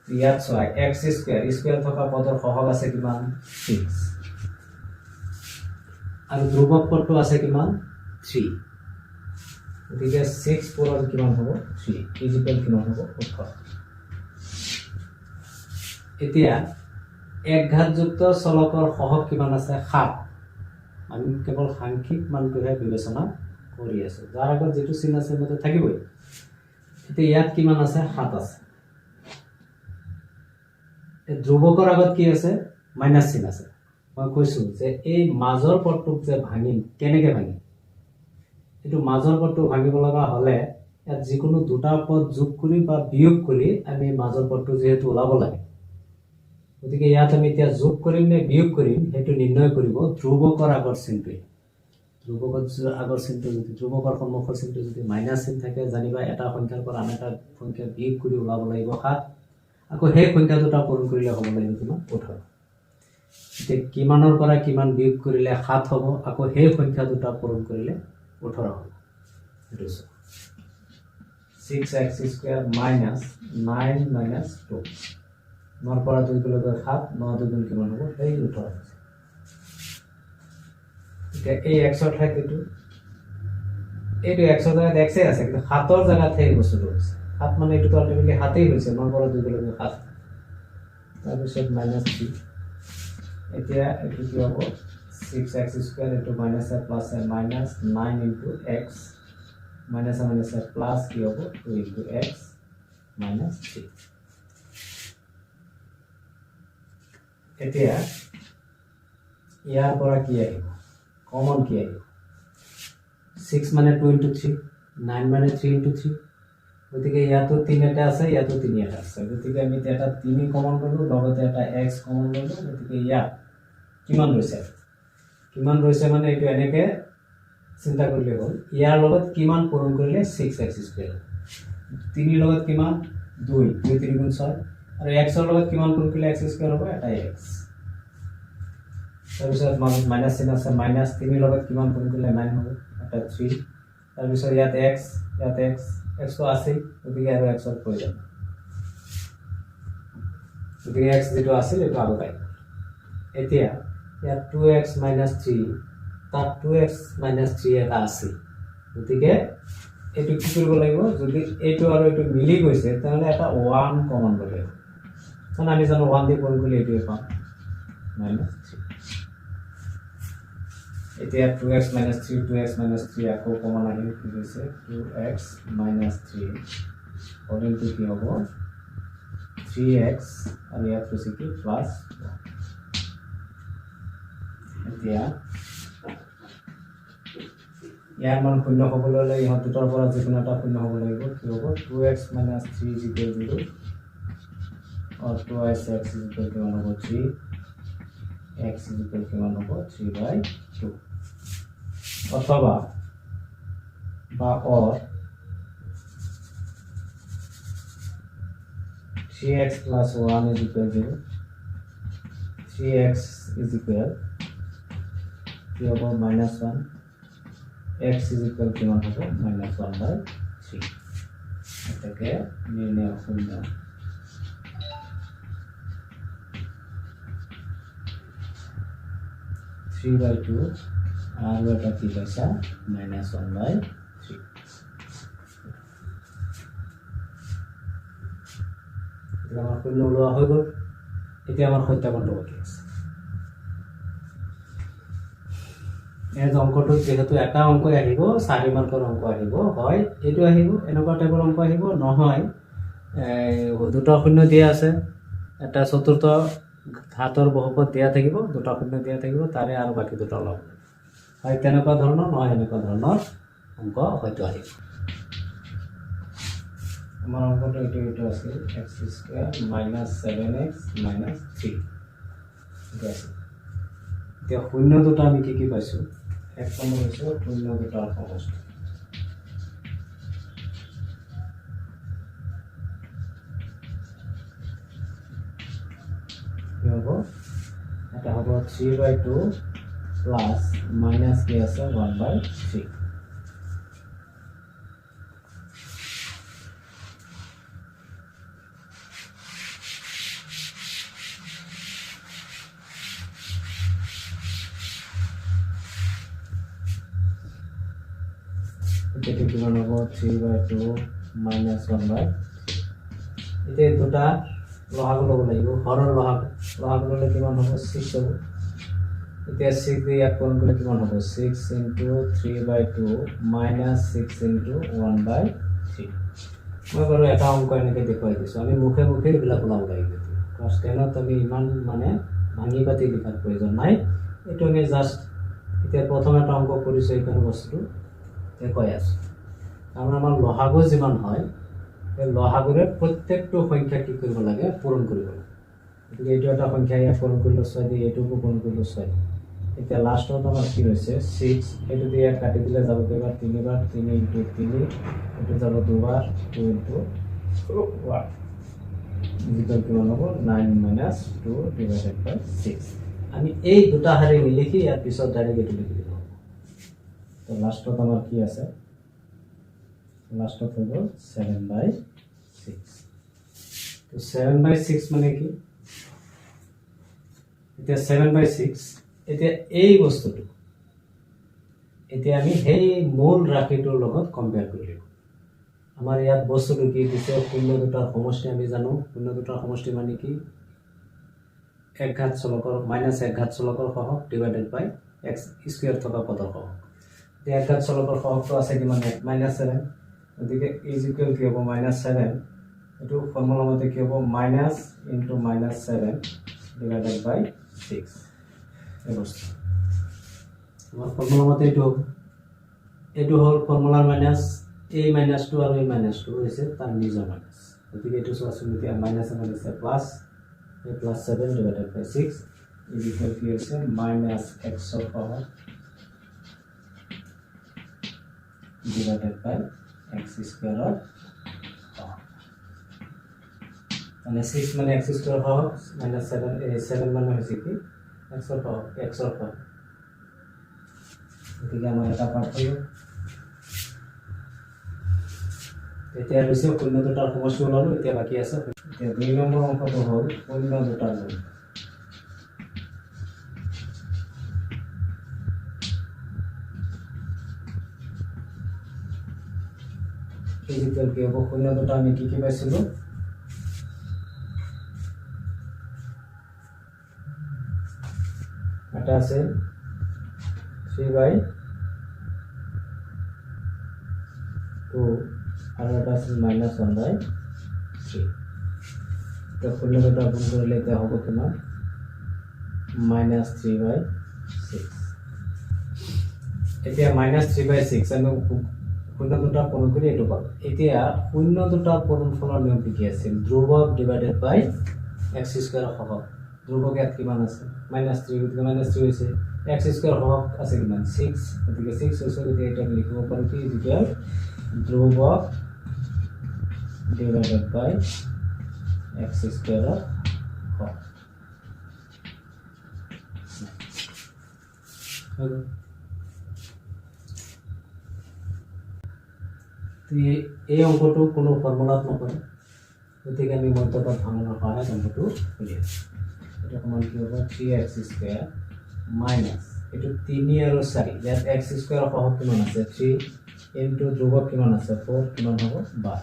ইয়াত চোৱা x² থকা পদৰ সহগ আছে কিমান 6 আৰু ধ্ৰুৱক পদটো আছে কিমান 3 গতিকে 6 পূৰণ কিমান হ'ব 3 ইজিকেল কিমান হ'ব 18 এতিয়া এক ঘাতযুক্ত চলকৰ সহগ কিমান আছে 7 আমি কেৱল সাংখ্যিক মানটোহে বিবেচনা কৰি আছো যাৰ আগত যেটো চিন আছে মতে থাকিবই এতিয়া ইয়াত কিমান আছে 7 আছে এই ধ্ৰুৱকৰ আগত কি আছে মাইনাস চিন আছে মই কৈছো যে এই মাজৰ পদটোক যে ভাঙিম কেনেকৈ ভাঙিম এটো মাজৰ পদটো ভাঙিব লগা হলে ইয়াত যিকোনো দুটা পদ যোগ কৰি বা বিয়োগ কৰি আমি মাজৰ পদটো যেহেতু ওলাব লাগে গতিকে ইয়াত আমি এতিয়া যোগ কৰিম নে বিয়োগ কৰিম হেতু নিৰ্ণয় কৰিব ধ্ৰুৱকৰ আগৰ চিনটো ধ্ৰুৱকৰ আগৰ চিনটো যদি ধ্ৰুৱকৰ সন্মুখৰ চিনটো যদি মাইনাস চিন থাকে জানিবা এটা সংখ্যাৰ পৰা আন এটা সংখ্যা বিয়োগ কৰি ওলাব লাগিব 7 আকৌ সেই সংখ্যা দুটা পূৰণ কৰিলে হ'ব লাগিব কিমান 18 এতিয়া কিমানৰ পৰা কিমান বিয়োগ কৰিলে 7 হ'ব আকৌ সেই সংখ্যা দুটা পূৰণ কৰিলে 18 হ'ব এটো 6x² - 9 - 2 9 পৰা 2 গ'লে 7 9 2 গুণ কিমান হ'ব এই 18 এতিয়া এই x ৰ ঠাইত এইটো x ৰ ঠাইত x আছে কিন্তু 7 ৰ জায়গাত এই বস্তুটো আছে 7 মানে এইটো আলটিমেটলি 7 এই হৈছে 9 পৰা 2 গ'লে 7 তাৰপিছত -3 এতিয়া এইটো কি হ'ব 6x² into minus a plus a minus 9 into x minus a plus কি হ'ব 2 into x minus 3 এতিয়া ইয়াৰ পৰা কি আহিব কমন কি আহিব 6 মানে 2 into 3 9 মানে 3 into 3 গতিকে ইয়াতো 3 এটা আছে ইয়াতো 3 এটা আছে গতিকে আমি এটা 3 কমন ললো লগতে এটা x কমন ললো গতিকে ইয়াত কিমান ৰৈছে মানে এইটো এনেকে চিন্তা কৰিলে হ'ল ইয়াৰ লগত কিমান পূৰণ কৰিলে 6x² 3 লগত কিমান 2 2 3 গুণ 6 আৰু x ৰ লগত কিমান পূৰণ কৰিলে x² হ'ব এটা x তাৰপিছত মাইনাস চিন আছে মাইনাস 3 লগত কিমান পূৰণ কৰিলে 9 হ'ব এটা 3 তাৰপিছত ইয়াত x x তো আছে গতিকে আৰু x ৰ প্ৰয়োজন গতিকে x যেটো আছিল এটো আগত আহিব এতিয়া ইয়াত 2x - 3 তাত 2x - 3 এটা আছে গতিকে এটো কি কৰিব লাগিব যদি এটো আৰু এটো মিলি গৈছে তাহলে এটা 1 কমন ল'ব লাগিব কাৰণ আমি জানো 1 দি পূৰণ কৰিলে এটোই পাম -3 এতিয়া 2x minus 3 2x minus 3 আকৌ কমন আহিল কি হৈছে 2x minus 3 অৰ্ডাৰ কি হ'ব 3x আৰু ইয়াত হৈছে কি প্লাস এতিয়া ইয়াৰ মান শূন্য হ'বলৈ হ'লে ইহঁত দুটাৰ পৰা যিকোনো এটা শূন্য হ'ব লাগিব কি হ'ব 2x minus 3 is equal to 0 or 2x is equal to 1 over 3 x is equal to 1 over 3 by 2 অথবা বা or 3x plus 1 is equal to 3x is equal to about minus 1 x is equal to 1 over minus 1 by 3 এটাকে নির্ণয় শূন্য 3 by 2 আর এটা কি পাইছা minus 1 by 3 এটা আমার শূন্য লোৱা হৈ গ'ল এতিয়া আমাৰ সত্যাপনটো বাকি আছে এই অঙ্কটো যেহেতু এটা অঙ্ক আহিব 4 মাৰ্কৰ অঙ্ক আহিব হয় এটো আহিব এনেকুৱা টাইপৰ অঙ্ক আহিব নহয় দুটা শূন্য দিয়া আছে এটা চতুৰ্থ ঘাতৰ বহুপদ দিয়া থাকিব দুটা শূন্য দিয়া থাকিব তাৰে আৰু বাকি দুটা লব হয় তেনেকুৱা ধৰণৰ নহয় এনেকুৱা ধৰণৰ অঙ্ক হয়তো আহিব আমাৰ অঙ্কটো এইটো আছে x² minus 7x minus 3 এটা আছে এতিয়া শূন্য দুটা আমি কি পাইছো এক নম্বৰ হৈছে শূন্য দুটাৰ সমষ্টি কি হ'ব এটা হ'ব 3 by 2 plus minus কি আছে 1 by 3 এটা কিমান হ'ব 3 by 2 minus 1 by 3 এটা দুটা লহাগ লব লাগিব হৰৰ লহাগ ললে কিমান হ'ব 6 হ'ব এতিয়া 6 দিয়ে এক পূৰণ কৰিলে কিমান হ'ব 6 into 3 by 2 minus 6 into 1 by 3 মই বাৰু এটা অংক এনেকৈ দেখুৱাই দিছোঁ আমি মুখে মুখে এইবিলাক ওলাব লাগিব ক্লাছ 10ত আমি ইমান মানে ভাঙি পাতি লিখাৰ প্ৰয়োজন নাই এইটো আমি জাষ্ট এতিয়া প্ৰথম এটা অংক কৰিছোঁ এইখন বস্তুটো দেখুৱাই আছোঁ কাৰণ আমাৰ লহাগো যিমান হয় এই লহাগৰে প্ৰত্যেকটো সংখ্যা কি কৰিব লাগে পূৰণ কৰিব লাগে গতিকে এইটো এটা সংখ্যা ইয়াত পূৰণ কৰিলোঁ 6 দিয়ে এইটোকো পূৰণ কৰিলোঁ 6 এতিয়া লাষ্টত আমাৰ কি হৈছে 6 এইটো দিয়ে কাটি দিলে যাব কেইবাৰ 3 বাৰ 3 into 3 এইটো যাব দুবাৰ 2 into 1 ইকুৱেল কিমান হ'ব 9 minus 2 divided by 6 আমি এই দুটা হাৰি নিলিখি ইয়াৰ পিছত ডাইৰেক্ট এইটো লিখি দিম তো লাষ্টত আমাৰ কি আছে লাষ্টত হ'ব 7 by 6 তো 7 by 6 মানে কি এতিয়া 7 by 6 এতিয়া এই বস্তুটো এতিয়া আমি সেই মূল ৰাশিটোৰ লগত কম্পেয়াৰ কৰিম আমাৰ ইয়াত বস্তুটো কি দিছে শূন্য দুটাৰ সমষ্টি আমি জানো শূন্য দুটাৰ সমষ্টি মানে কি এক ঘাত চলকৰ মাইনাছ এক ঘাত চলকৰ সহগ ডিভাইডেড বাই x স্কয়াৰ থকা পদৰ সহগ এক ঘাত চলকৰ সহগটো আছে কিমান -7 গতিকে ইজ ইকুৱেল কি হ'ব -7 এটো ফৰ্মুলা মতে কি হ'ব মাইনাস ইনটু -7 ডিভাইডেড বাই 6 এই বস্তু আমাৰ ফৰ্মুলা মতে এটো হল ফৰ্মুলাৰ মাইনাস a -2 আৰু a -2 হৈছে তাৰ নিজৰ মাইনাস গতিকে এটো সূত্র এতিয়া মাইনাস মানে plus a + 7 divided by 6 is equal কি হৈছে -x ৰ power divided by x square or মানে 6 মানে x স্কয়ার পাওয়ার -7 মানে হচ্ছে কি x র পাওয়ার এদিকে আমরা এটা পাঠ করব এতিয়া হইছে শূন্য দুটাৰ সমষ্টি ওলালো এতিয়া বাকি আছে এতিয়া 2 নম্বৰ অংকটো হ'ল শূন্য দুটাৰ গুণ ইকুয়াল কি হ'ব শূন্য দুটা আমি কি পাইছিলো এটা আছে 3/2 আৰু এটা আছিল -1/3 তো শূন্য দুটা গুণ কৰিলে এতিয়া হ'ব কিমান -3/6 এতিয়া -3/6 আমি শূন্য দুটা পূৰণ কৰি এইটো পালোঁ এতিয়া শূন্য দুটা পূৰণফলৰ নিয়ম কি আছিল ধ্ৰুৱক ডিভাইডেড বাই x² হওক ধ্ৰুৱক ইয়াত কিমান আছে -3 গতিকে -3 হৈছে x² হওক আছে কিমান 6 গতিকে 6 হৈছে গতিকে এটা লিখিব পাৰোঁ কি ইকুৱেল ধ্ৰুৱক ডিভাইডেড বাই x² হওক এই অংকটো কোনো ফৰ্মুলাত নপৰে গতিকে আমি মধ্যপদ ভাঙনৰ সহায়ত অংকটো উলিয়াম এটা সমান কি হ'ব 3x² মাইনাছ এইটো 3 আৰু 4 ইয়াত x² সহগ কিমান আছে 3 ইনটু ধ্ৰুৱক কিমান আছে 4 কিমান হ'ব 12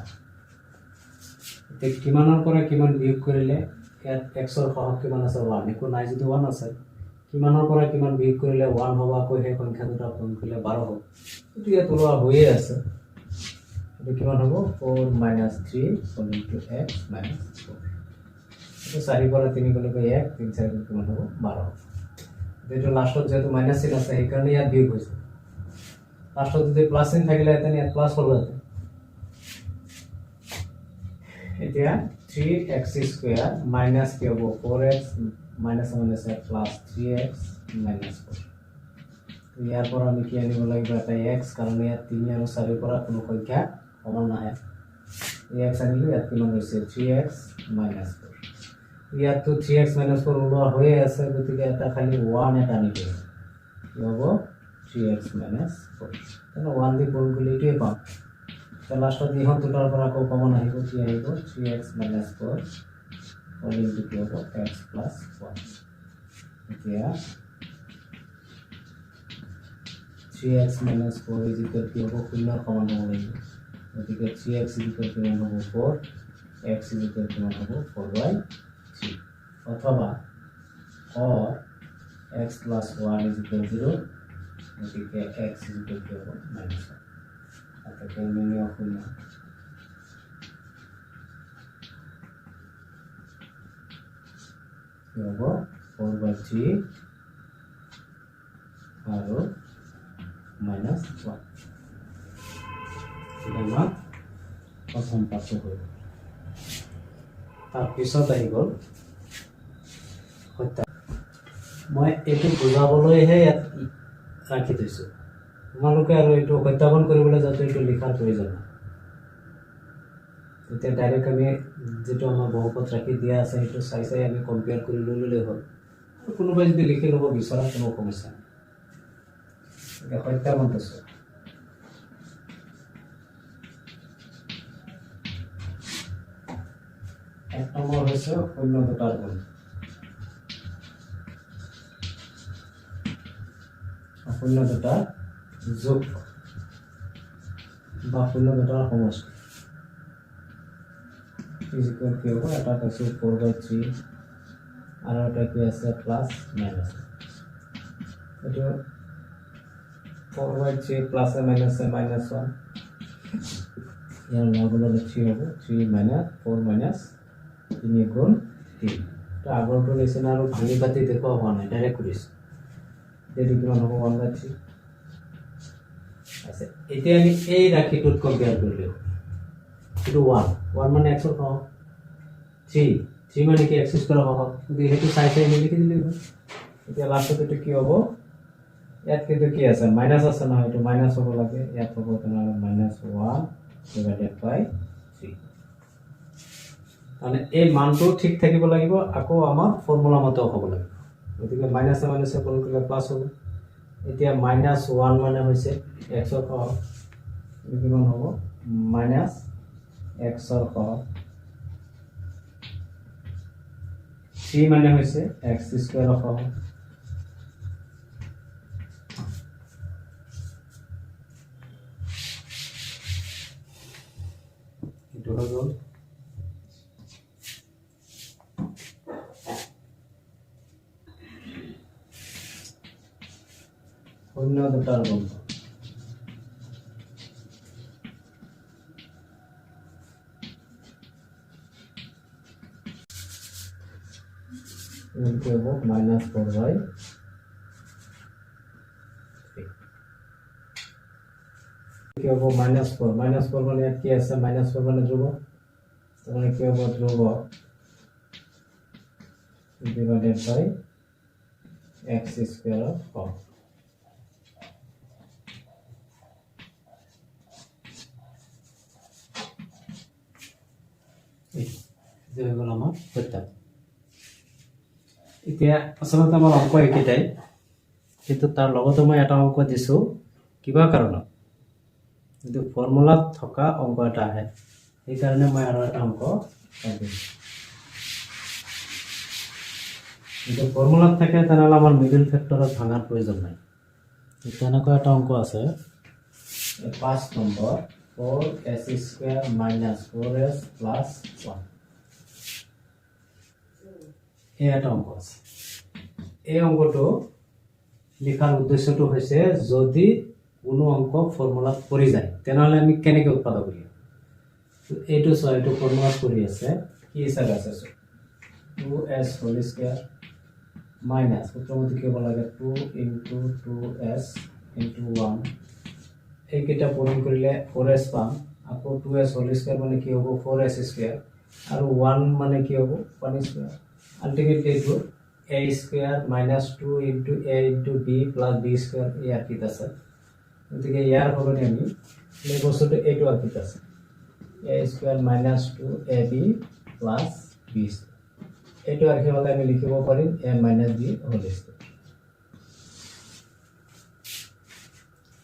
এতিয়া কিমানৰ পৰা কিমান বিয়োগ কৰিলে ইয়াত x ৰ সহগ কিমান আছে 1 একো নাই যদি 1 আছে কিমানৰ পৰা কিমান বিয়োগ কৰিলে 1 হ'ব আকৌ সেই সংখ্যা দুটা পূৰণ কৰিলে 12 হ'ব এইটো ইয়াত ওলোৱা হৈয়ে আছে এটা কিমান হ'ব 4 - 3 * x - 4 এটা 4 পৰা 3 গলে 1 3 4 গলে কিমান হ'ব 12 যেটো লাষ্টত যেটো মাইনাস চিন আছে এই কাৰণে ইয়াত বিয়োগ হৈছে লাষ্টত যদি প্লাস চিন থাকিলে তেনে ইয়াত প্লাস হ'ল হয় এতিয়া 3x² মাইনাস কি হ'ব 4x minus plus 3x minus 4 ইয়াৰ পৰা আমি কি আনিব লাগিব এটা x কাৰণ ইয়াত 3 আৰু 4 পৰা কোনো সংখ্যা সমান নহয় x আনিলো ইয়াত কিমান হৈছে 3x মাইনাস 4 ইয়াত তো 3x মাইনাস 4 ওলোৱা হৈ আছে গতিকে এটা খালি 1 এটা আনিব কি হ'ব 3x মাইনাস 4 তেনে 1 দি গুণ কৰিলে এইটোৱে পাম তো লাষ্টত ইহত দুটাৰ পৰা আকৌ কমন আহিব কি আহিব 3x মাইনাস 4 all into কি হ'ব x plus 1 এতিয়া 3x minus 4 is equal to শূন্যৰ সমান হ'ব লাগিব গতিকে 3x is equal to 4 x is equal to 4/3 অথবা or x plus 1 is equal to 0 গতিকে x is equal to -1 आता কেলভিন অফ শূন্য হ'ব 4/3 আৰু -1 এটা প্ৰথম পাঠ্য হ'ল তাৰপিছত আহি গ'ল সত্য মই এইটো বুজাবলৈহে ইয়াত ৰাখি থৈছোঁ তোমালোকে আৰু এইটো সত্যাপন কৰিবলৈ যাতে এইটো লিখাৰ প্ৰয়োজন নাই তেতিয়া ডাইৰেক্ট আমি যেটো আমাৰ বহুপদ ৰাখি দিয়া আছে সেইটো চাই চাই আমি কম্পেয়াৰ কৰি ল'লেই হ'ল আৰু কোনোবাই যদি লিখি ল'ব বিচৰা কোনো সমস্যা নাই সত্যাপন আছে এক নম্বৰ হৈছে শূন্য দুটাৰ গুণ শূন্য দুটা যোগ বা শূন্য দুটাৰ সমষ্টি ইকুৱেল কি হ'ব এটা পাইছোঁ 4/3 আৰু এটা কি আছে প্লাছ মাইনাছ এইটো 4/3 প্লাছ মাইনাছ -1 ইয়াৰ লগালগ 3 হ'ব 3 - 4 - 3 গুণ 3 তো আগৰটো নিচিনা আৰু ভাঙি পাতি দেখুওৱা হোৱা নাই ডাইৰেক্ট কৰিছোঁ এইটো কিমান হ'ব 1/3 আছে এতিয়া আমি এই ৰাশিটোত কম্পেয়াৰ কৰিলোঁ এইটো 1 মানে x ৰ সহগ 3 মানে কি x² সহগ যদি সেইটো চাই চাই লিখি দিলে এতিয়া লাষ্টত এইটো কি হ'ব ইয়াত কিন্তু কি আছে মাইনাস আছে নহয় এইটো মাইনাস হ'ব লাগে ইয়াত হ'ব তেনেহ'লে -1 divided by 3 মানে এই মানটো ঠিক থাকিব লাগিব আকৌ আমাৰ ফৰ্মুলা মতে হ'ব লাগিব গতিকে মাইনাসে মাইনাসে গুণ কৰিলে প্লাস হ'ব এতিয়া -1 মানে হৈছে x ৰ সহগ কিমান হ'ব -x ৰ সহগ 3 মানে হৈছে x² ৰ সহগ এইটো হৈ গ'ল শূন্য দুটাৰ গুণ কি হ'ব -4/3 কি হ'ব -4 মানে ইয়াত কি আছে -4 মানে ধ্ৰুৱ মানে কি হ'ব Dhruv divided by x square of 4 যে হল আমার সত্যাপ এতিয়া আসলে আমার অঙ্ক একেটাই কিন্তু তার লগতে মই এটা অঙ্ক দিছো কিবা কাৰণত কিন্তু ফৰ্মুলাত থকা অঙ্ক এটা আহে এই কাৰণে মই আৰু এটা অঙ্ক দিছো কিন্তু ফৰ্মুলাত থাকে তেনেহলে আমাৰ মিডল ফ্যাক্টৰত ভাঙাৰ প্ৰয়োজন নাই তেনেকুৱা এটা অঙ্ক আছে 5 number 4s square minus 4s plus 1 এটা অঙ্ক আছে এই অঙ্কটো লিখাৰ উদ্দেশ্যটো হৈছে যদি কোনো অঙ্ক ফৰ্মুলাত পৰি যায় তেনেহলে আমি কেনেকৈ উৎপাদক কৰিম এইটো সব এইটো ফৰ্মুলাত পৰি আছে কি হিচাপে আছে 2s whole square minus সূত্ৰমতে কি হ'ব লাগে 2 into 2s into 1 এইকেইটা পূৰণ কৰিলে 4s পাম আকৌ 2s whole square মানে কি হ'ব 4s square আৰু 1 মানে কি হ'ব 1 square ultimately এইটো a square minus 2 into a into b plus b square ইয়াৰ কিত আছে গতিকে ইয়াৰ সলনি আমি এই বস্তুটো এইটো কিত আছে a square minus 2ab plus b square এইটো ৰাখিবলৈ আমি লিখিব পাৰিম a minus b whole square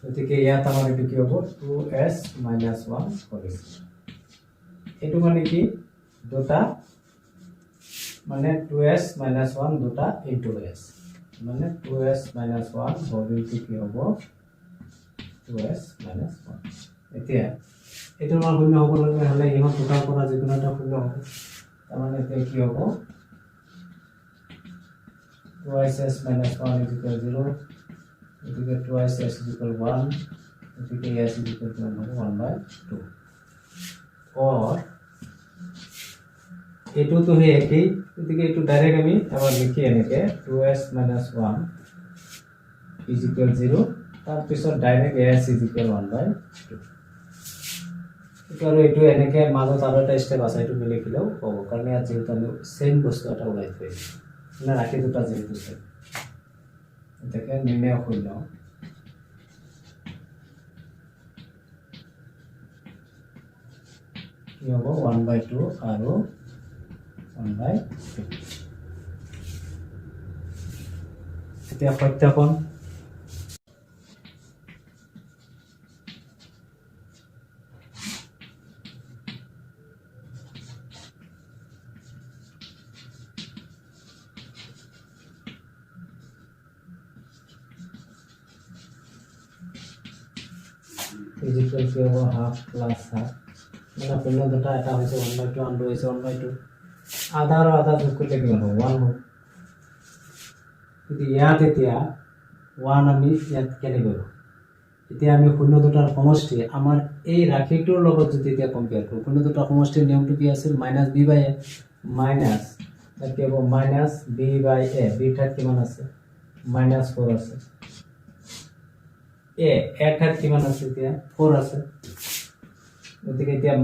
গতিকে ইয়াত আমাৰ এইটো কি হ'ব 2s minus 1 whole square এইটো মানে কি দুটা মানে 2s minus 1 দুটা into s মানে 2s minus 1 whole into কি হ'ব 2s minus 1 এতিয়া এইটো মান শূন্য হ'ব লাগে হলে ইহত দুটাৰ পৰা যিকোনো এটা শূন্য হ'ব তাৰ মানে এতিয়া কি হ'ব 2s minus 1 is equal 0 এদিকে 2s is equal 1 এদিকে s is equal to 1/2 or এইটো তো হে একই এদিকে একটু ডাইরেক্ট আমি আবার লিখি এনেকে 2s minus 1 is equal 0 তার পিছত ডাইরেক্ট s is equal 1/2 আৰু এইটো এনেকে মাজত আৰু এটা স্টেপ আছে এইটো মিলি কিলেও হ'ব কাৰণ ইয়াত যেহেতু আমি সেম বস্তু এটা ওলাই থৈছো না ৰাখি দুটা যেহেতু সেম এটাকে নিৰ্ণয় শূন্য কি হ'ব 1/2 আৰু 1/2 এতিয়া সত্যাপন is equal to half plus half মানে শূন্য দুটা এটা হৈছে 1/2 আনটো হৈছে 1/2 আধা আৰু আধা যোগ কৰিলে কিমান হ'ব 1 হ'ব কিন্তু ইয়াত এতিয়া 1 আমি ইয়াত কেনে কৰিব এতিয়া আমি শূন্য দুটাৰ সমষ্টি আমাৰ এই ৰাশিটোৰ লগত যদি এতিয়া কম্পেয়াৰ কৰো শূন্য দুটাৰ সমষ্টিৰ নিয়মটো কি আছিল -b/a মাইনাস কি হ'ব -b/a b ঠাইত কিমান আছে -4 আছে a ঠাইত কিমান আছে এতিয়া 4 আছে গতিকে এতিয়া -a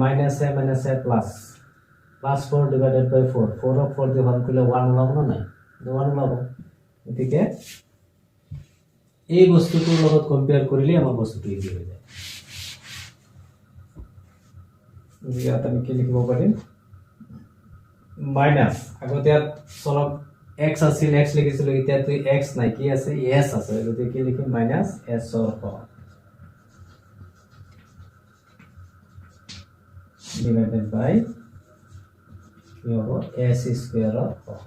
+4 divided by 4 4 of 4 দিয়ে ভাগ কৰিলে 1 ওলাব না নাই 1 ওলাব গতিকে এই বস্তুটোৰ লগত কম্পেয়াৰ কৰিলে আমাৰ বস্তুটো ইজি হৈ যায় ইয়াত আমি কি লিখিব পাৰিম মাইনাস আগতে চলক x আছিল x লিখিছিল এতিয়া তো x নাই কি আছে s আছে গতিকে কি লিখিম -s divided by কি হ'ব s square of 4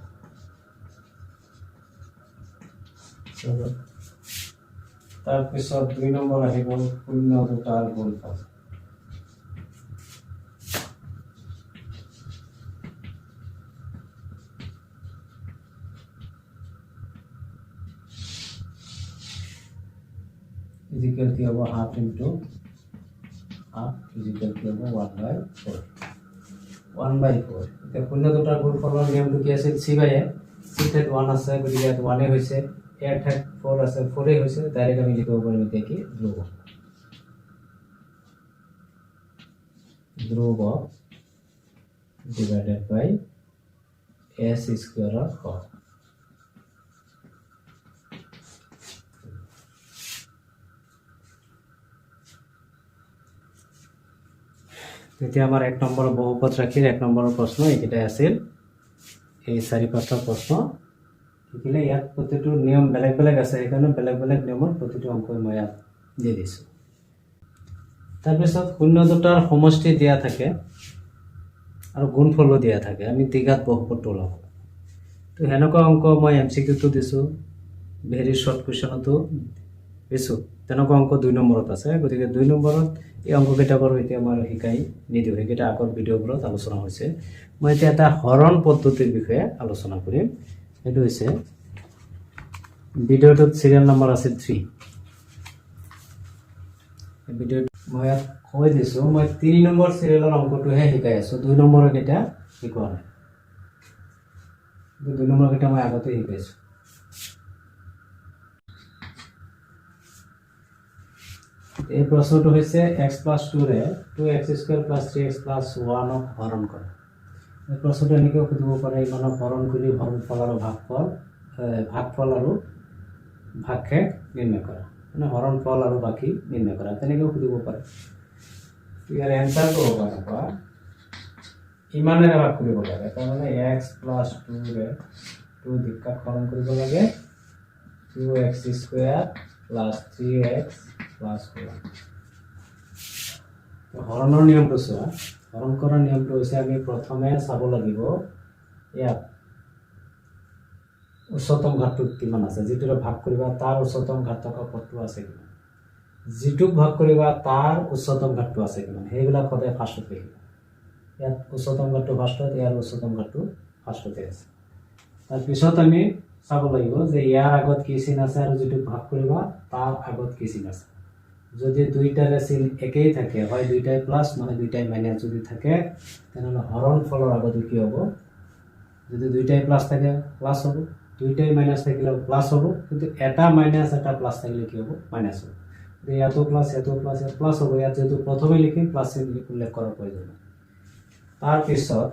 তার পিছত 2 নম্বৰ আহিব শূন্য দুটাৰ গুণফল ইজিকেল কি হ'ব হাফ ইনটু হাফ ইজিকেল কি হ'ব 1/4 1/4 এতিয়া শূন্য দুটাৰ গুণফলৰ নিয়মটো কি আছিল c বাই a c ঠাইত 1 আছে গতিকে ইয়াত 1 এ হৈছে a ঠাইত 4 আছে 4 এ হৈছে ডাইৰেক্ট আমি লিখিব পাৰিম এতিয়া কি ধ্ৰুব divided by s square of 4 তেতিয়া আমাৰ 1 নম্বৰ বহুপদ ৰাখিৰ 1 নম্বৰৰ প্ৰশ্ন এইটা আছিল এই 4-5টা প্ৰশ্ন কিলে ইয়াত প্ৰতিটো নিয়ম বেলেগ বেলেগ আছে সেইকাৰণে বেলেগ বেলেগ নিয়মৰ প্ৰতিটো অংক মই ইয়াত দি দিছো তাৰপিছত শূন্য দুটাৰ সমষ্টি দিয়া থাকে আৰু গুণফলো দিয়া থাকে আমি দ্বিঘাত বহুপদটো লওঁ তো হেনকা অংক মই এমসিকিউটো দিছো ভেৰি শৰ্ট কোৱেশ্চনটো দিছো তেনেকা অংক 2 নম্বৰত আছে গতিকে 2 নম্বৰত এই অংককেইটা বাৰু এতিয়া মই শিকাই নিদিও সেইকেইটা আগৰ ভিডিঅ'বোৰত আলোচনা হৈছে মই এতিয়া এটা হৰণ পদ্ধতিৰ বিষয়ে আলোচনা কৰিম এটো হৈছে ভিডিঅ'টোত সিৰিয়াল নম্বৰ আছে 3 এই ভিডিঅ' মই কৈ দিছো মই 3 নম্বৰ সিৰিয়ালৰ অংকটোহে শিকাই আছো 2 নম্বৰৰ কেইটা শিকোৱা নাই 2 নম্বৰ কেইটা মই আগতে শিকাইছো এই প্ৰশ্নটো হৈছে x + 2 ৰে 2x² + 3x + 1 ক হৰণ কৰা এই প্ৰশ্নটো এনেকৈ সুধিব পাৰে ইমানক হৰণ কৰি হৰণফল আৰু ভাগফল আৰু ভাগশেষ নিৰ্ণয় কৰা মানে হৰণফল আৰু বাকি নিৰ্ণয় কৰা তেনেকৈ সুধিব পাৰে ইয়াৰ এনসাৰটো হ'ব এনেকুৱা ইমানেৰে ভাগ কৰিব লাগে তাৰমানে x + 2 ৰে 2 দিশক হৰণ কৰিব লাগে 2x² + 3x + 1 হৰণৰ নিয়মটো চোৱা হৰণ কৰাৰ নিয়মটো হৈছে আমি প্ৰথমে চাব লাগিব ইয়াত উচ্চতম ঘাতটো কিমান আছে যেটো ভাগ কৰিবা তাৰ উচ্চতম ঘাত থকা পদটো আছে কিমান যেটো ভাগ কৰিবা তাৰ উচ্চতম ঘাতটো আছে কিমান হেইবিলাক সদায় ফাৰ্ষ্টত লিখিবা ইয়াত উচ্চতম ঘাতটো ফাৰ্ষ্টত ইয়াৰ উচ্চতম ঘাতটো ফাৰ্ষ্টতে আছে তাৰ পিছত আমি চাব লাগিব যে ইয়াৰ আগত কি চিন আছে আৰু যেটো ভাগ কৰিবা তাৰ আগত কি চিন আছে যদি দুইটাৰে চিন একেই থাকে হয় দুইটাই প্লাস নহয় দুইটাই মাইনাস যদি থাকে তেনহলে হৰণ ফলৰ আগত কি হ'ব যদি দুইটাই প্লাস থাকে প্লাস হ'ব দুইটাই মাইনাস থাকিলে প্লাস হ'ব কিন্তু এটা মাইনাস এটা প্লাস থাকিলে কি হ'ব মাইনাস হ'ব ইয়াতো প্লাস ইয়াতো প্লাস ইয়াত প্লাস হ'ব ইয়াত যেটো প্ৰথমে লিখি প্লাস চিন উল্লেখ কৰাৰ প্ৰয়োজন তাৰ পিছত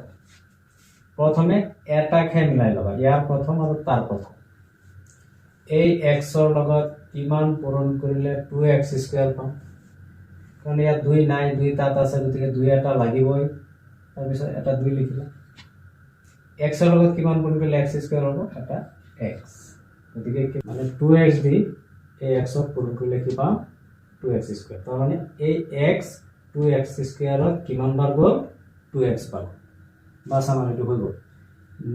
প্ৰথমে এটা খে মিলাই লবা ইয়াৰ প্ৰথম আৰু তাৰ প্ৰথম এই x ৰ লগত ইমান পূৰণ কৰিলে 2x² পাম কাৰণ ইয়াত 2 নাই 2 তাত আছে গতিকে 2 এটা লাগিবই তাৰ পিছত এটা 2 লিখিলা x ৰ লগত কিমান পূৰণ কৰিলে x² হ'ব এটা x গতিকে মানে 2x দি এই x ক পূৰণ কৰিলে কি পাম 2x² তাৰ মানে এই x 2x² ৰ কিমান বাৰ গ'ল 2x পাব বাস আমাৰ এটো হৈ গ'ল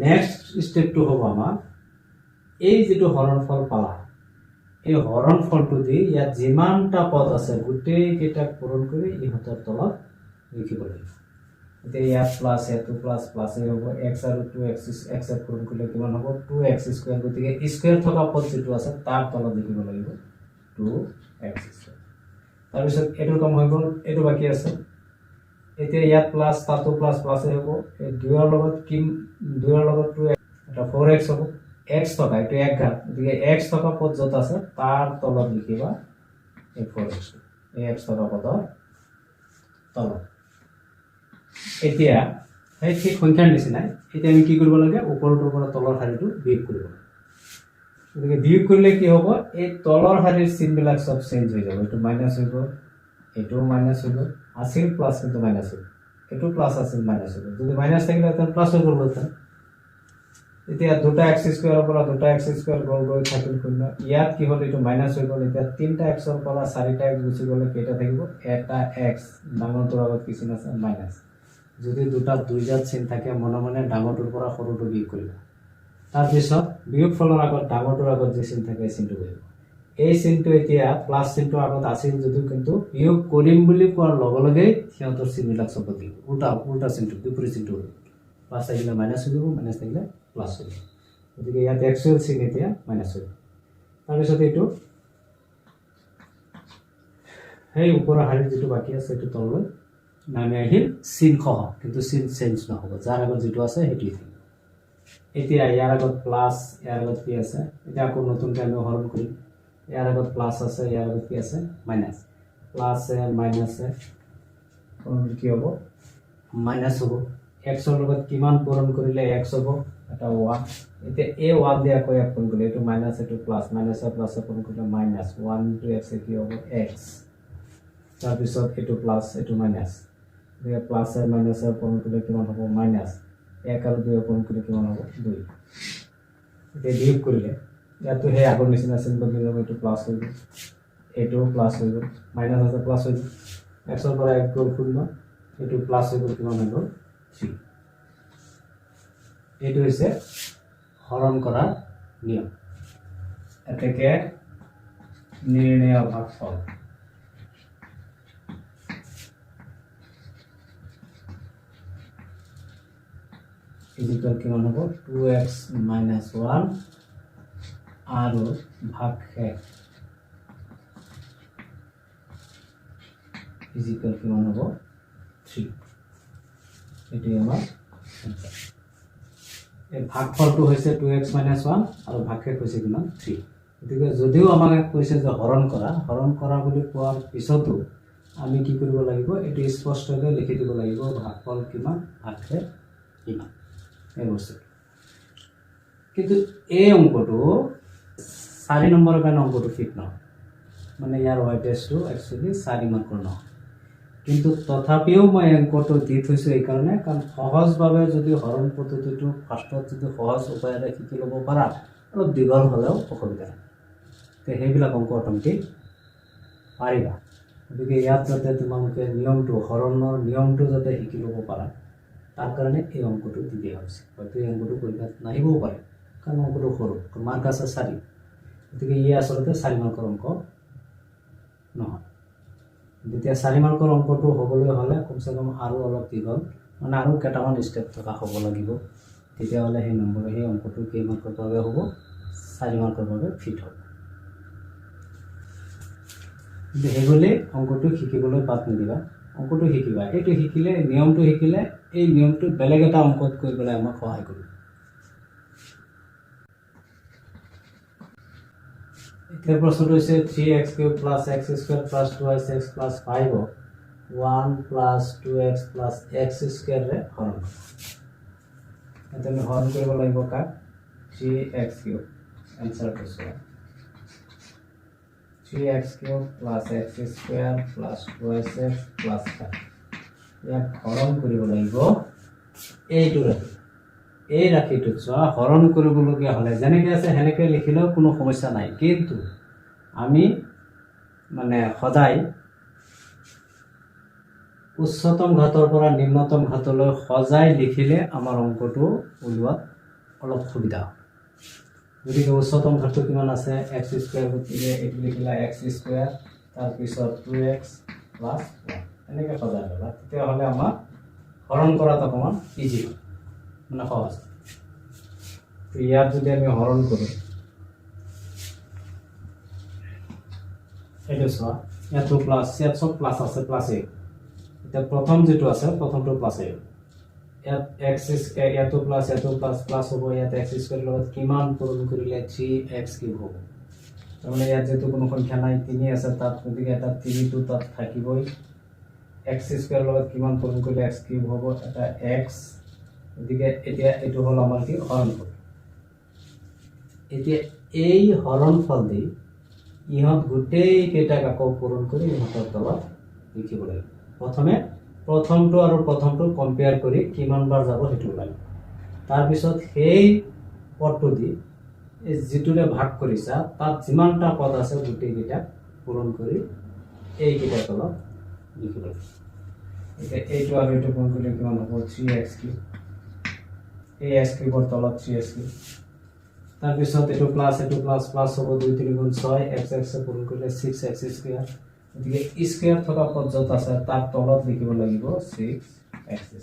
নেক্সট স্টেপটো হ'ব আমাৰ এই যেটো হৰণফল পালা এই হৰণফলটো দি ইয়াত যিমানটা পদ আছে গুটেই কেইটা পূৰণ কৰি ইহতৰ তলত লিখিব লাগিব এতিয়া ইয়াত প্লাস ইয়াতো প্লাস প্লাস হ'ব x আৰু 2x x ক পূৰণ কৰিলে কিমান হ'ব 2x² গতিকে স্কয়াৰ থকা পদ যেটো আছে তাৰ তলত লিখিব লাগিব 2x² তাৰ পিছত এটো কম হৈ গ'ল এটো বাকি আছে এতিয়া ইয়াত প্লাস তাতো প্লাস প্লাস হ'ব এই 2 ৰ লগত 2 ৰ লগত 2 এটা 4x হ'ব x টকা এটো এক ঘাত গতিকে x টকা পদ যত আছে তাৰ তলত লিখিবা এই 4x এই x টকা পদৰ তলত এতিয়া এই ঠিক সংখ্যাৰ নিচিনা এতিয়া আমি কি কৰিব লাগে ওপৰৰ পৰা তলৰ শাৰীটো বিয়োগ কৰিব লাগে গতিকে বিয়োগ কৰিলে কি হ'ব এই তলৰ শাৰীৰ চিনবিলাক সব চেঞ্জ হৈ যাব এটো মাইনাস হৈ গ'ল এটো মাইনাস হৈ গ'ল আছিল প্লাস কিন্তু মাইনাস হৈ এটো প্লাস আছিল মাইনাস হৈ গ'ল যদি মাইনাস থাকিলে তাহলে প্লাস হৈ গ'ল এতিয়া দুটা x² ৰ পৰা দুটা x² গল গৈ থাকিল কোন ইয়াত কি হ'ল এটো মাইনাস হৈ গ'ল এতিয়া তিনটা x ৰ পৰা চাৰিটা x গুচি গ'লে কেইটা থাকিব এটা x ডাঙৰটোৰ আগত কি চিন আছে মাইনাস যদি দুটা দুইজাত চিন থাকে মনে মনে ডাঙৰটোৰ পৰা সৰুটো বিয়োগ কৰিবা তাৰ পিছত বিয়োগ ফলৰ আগত ডাঙৰটোৰ আগত যে চিন থাকে চিনটো কৰিব এই চিনটো এতিয়া প্লাস চিনটো আগত আছিল যদিও কিন্তু বিয়োগ কৰিম বুলি কোৱাৰ লগে লগে সিহঁতৰ চিনবিলাক সব বদলিব উল্টা চিনটো বিপৰীত চিনটো প্লাস থাকিলে মাইনাস হৈ যাব মাইনাস থাকিলে প্লাস হৈ যাব গতিকে ইয়াত এক্সুৱেল চিন এতিয়া মাইনাস হৈ তাৰ পিছত এইটো সেই ওপৰৰ শাৰীৰ যিটো বাকী আছে সেইটো তললৈ নামি আহিল চিন সহ, কিন্তু চিন চেঞ্জ নহ'ব, যাৰ আগত যিটো আছে সেইটোৱে থাকিব। এতিয়া ইয়াৰ আগত প্লাছ, ইয়াৰ আগত কি আছে, এতিয়া আকৌ নতুনকৈ আমি হৰণ কৰিম। ইয়াৰ আগত প্লাছ আছে, ইয়াৰ আগত কি আছে মাইনাছ, প্লাছে মাইনাছে কি হ'ব মাইনাছ হ'ব। এক্সৰ লগত কিমান পূৰণ কৰিলে এক্স হ'ব, এটা 1। এতিয়া এই 1 দিয়ে আকৌ এক পূৰণ কৰিলে, এইটো মাইনাছ এইটো প্লাছ, মাইনাছে প্লাছে পূৰণ কৰিলে মাইনাছ 1 × x কি হ'ব এক্স। তাৰপিছত এইটো প্লাছ এইটো মাইনাছ, গতিকে প্লাছে মাইনাছে পূৰণ কৰিলে কিমান হ'ব মাইনাছ, 1 আৰু 2 পূৰণ কৰিলে কিমান হ'ব 2। এতিয়া বিয়োগ কৰিলে ইয়াতো সেই আগৰ নিচিনা চিন বদলি যাব, এইটো প্লাছ হৈ গ'ল, এইটোও প্লাছ হৈ গ'ল, মাইনাছ আছে প্লাছ হৈ গ'ল, এক্সৰ পৰা 1 গ'ল 0, এইটো প্লাছ হৈ গ'ল কিমান হৈ গ'ল 3। এইটো হৈছে হৰণ কৰাৰ নিয়ম। এতেকে নিৰ্ণয় ভাগফল। ইজিকেল কিমান হ'ব 2x - 1 আৰু ভাগশেষ ইজিকেল কিমান হ'ব 3। এটি আমাৰ এই ভাগফলটো হৈছে 2x - 1 আৰু ভাগশেষ হৈছে কিমান 3। গতিকে যদিও আমাক কৈছে যে হৰণ কৰা বুলি কোৱাৰ পিছতো আমি কি কৰিব লাগিব, এইটো স্পষ্টকৈ লিখি দিব লাগিব ভাগফল কিমান ভাগশেষ কিমান এই বস্তুটো। কিন্তু এই অংকটো 4 নম্বৰৰ কাৰণে অংকটো ফিট নহয়, মানে ইয়াৰ ৱাইটেজটো একচুৱেলি 4 মাৰ্কৰ নহয়। কিন্তু তথাপিও মই অংকটো দি থৈছোঁ এইকাৰণে, কাৰণ সহজভাৱে যদি হৰণ পদ্ধতিটো ফাৰ্ষ্টত যদি সহজ উপায়েৰে শিকি ল'ব পাৰা, অলপ দীঘল হ'লেও অসুবিধা নাই, তো সেইবিলাক অংক অট'মেটিক পাৰিবা। গতিকে ইয়াত যাতে তোমালোকে নিয়মটো হৰণৰ নিয়মটো যাতে শিকি ল'ব পাৰা, তাৰ কাৰণে এই অংকটো দি দিয়া হৈছে। হয়তো এই অংকটো পৰীক্ষাত নাহিবও পাৰে, কাৰণ অংকটো সৰু, মাৰ্ক আছে 4, গতিকে ই আচলতে 4 মাৰ্কৰ অংক নহয়। যেতিয়া 4 মাৰ্কৰ অংকটো হ'বলৈ হ'লে কমচে কম আৰু অলপ দীঘল, মানে আৰু কেইটামান ষ্টেপ থকা হ'ব লাগিব, তেতিয়াহ'লে সেই নম্বৰে সেই অংকটো কেই মাৰ্কৰ বাবে হ'ব 4 মাৰ্কৰ বাবে ফিট হ'ব। কিন্তু সেইবুলি অংকটো শিকিবলৈ বাদ নিদিবা, অংকটো শিকিবা। এইটো শিকিলে, নিয়মটো শিকিলে, এই নিয়মটো বেলেগ এটা অংকত কৰি পেলাই আমাক সহায় কৰিব। এতিয়া প্ৰশ্নটো হৈছে 3x³ + x² + 2x + 5 1 + 2x + x² ৰে হৰণ কৰা। এতিয়া আমি হৰণ কৰিব লাগিব কাক 3x³ এনসাৰটো চোৱা 3x³ + x² + 2x + 5 ইয়াক হৰণ কৰিব লাগিব এইটো ৰাশি। এই ৰাশিটোত চোৱা হৰণ কৰিবলগীয়া হ'লে যেনেকৈ আছে সেনেকৈ লিখিলেও কোনো সমস্যা নাই, কিন্তু আমি মানে সদায় উচ্চতম ঘাতৰ পৰা নিম্নতম ঘাতলৈ সজাই লিখিলে আমাৰ অংকটো উলিওৱাত অলপ সুবিধা হয়। গতিকে উচ্চতম ঘাতটো কিমান আছে x², গতিকে এইটো লিখিলা x², তাৰপিছত 2x + 1 এনেকৈ সজাই ল'লা, তেতিয়াহ'লে আমাৰ হৰণ কৰাত অকণমান ইজি হয়, মানে সহজ। তো ইয়াত যদি আমি হৰণ কৰোঁ, এইটো চোৱা ইয়াতো প্লাছ, ইয়াত চব প্লাছ আছে, প্লাছেই। এতিয়া প্ৰথম যিটো আছে প্ৰথমটো প্লাছেই, ইয়াত x² ইয়াতো প্লাছ, ইয়াতো প্লাছ, প্লাছ হ'ব। ইয়াত x² লগত কিমান পূৰণ কৰিলে 3x³ হ'ব। তাৰমানে ইয়াত যিহেতু কোনো সংখ্যা নাই, 3 আছে তাত, গতিকে এটা 3টো তাত থাকিবই। x² লগত কিমান পূৰণ কৰিলে x³ হ'ব, এটা x, গতিকে এতিয়া এইটো হ'ল আমাৰ কি হৰণ ফল। এতিয়া এই হৰণ ফল দি ইহঁত গোটেই কেইটাক আকৌ পূৰণ কৰি ইহঁতৰ তলত লিখিব লাগিব। প্ৰথমে প্ৰথমটো আৰু প্ৰথমটো কম্পেয়াৰ কৰি কিমান বাৰ যাব সেইটো ওলাব। তাৰপিছত সেই পদটো দি যিটোৰে ভাগ কৰিছা তাত যিমানটা পদ আছে গোটেইকেইটাক পূৰণ কৰি এইকেইটাৰ তলত লিখিব লাগিব। এতিয়া এইটো আৰু এইটো পূৰণ কৰিলে কিমান হ'ব 3x³, এই x³ তলত 3x³। তাৰপিছত এইটো প্লাছ, এইটো প্লাছ, প্লাছ হ'ব 2 × 3 = 6, x পূৰণ কৰিলে 6x²। গতিকে স্কুৱেৰ থকা পদ য'ত আছে তাৰ তলত লিখিব লাগিব 6x²।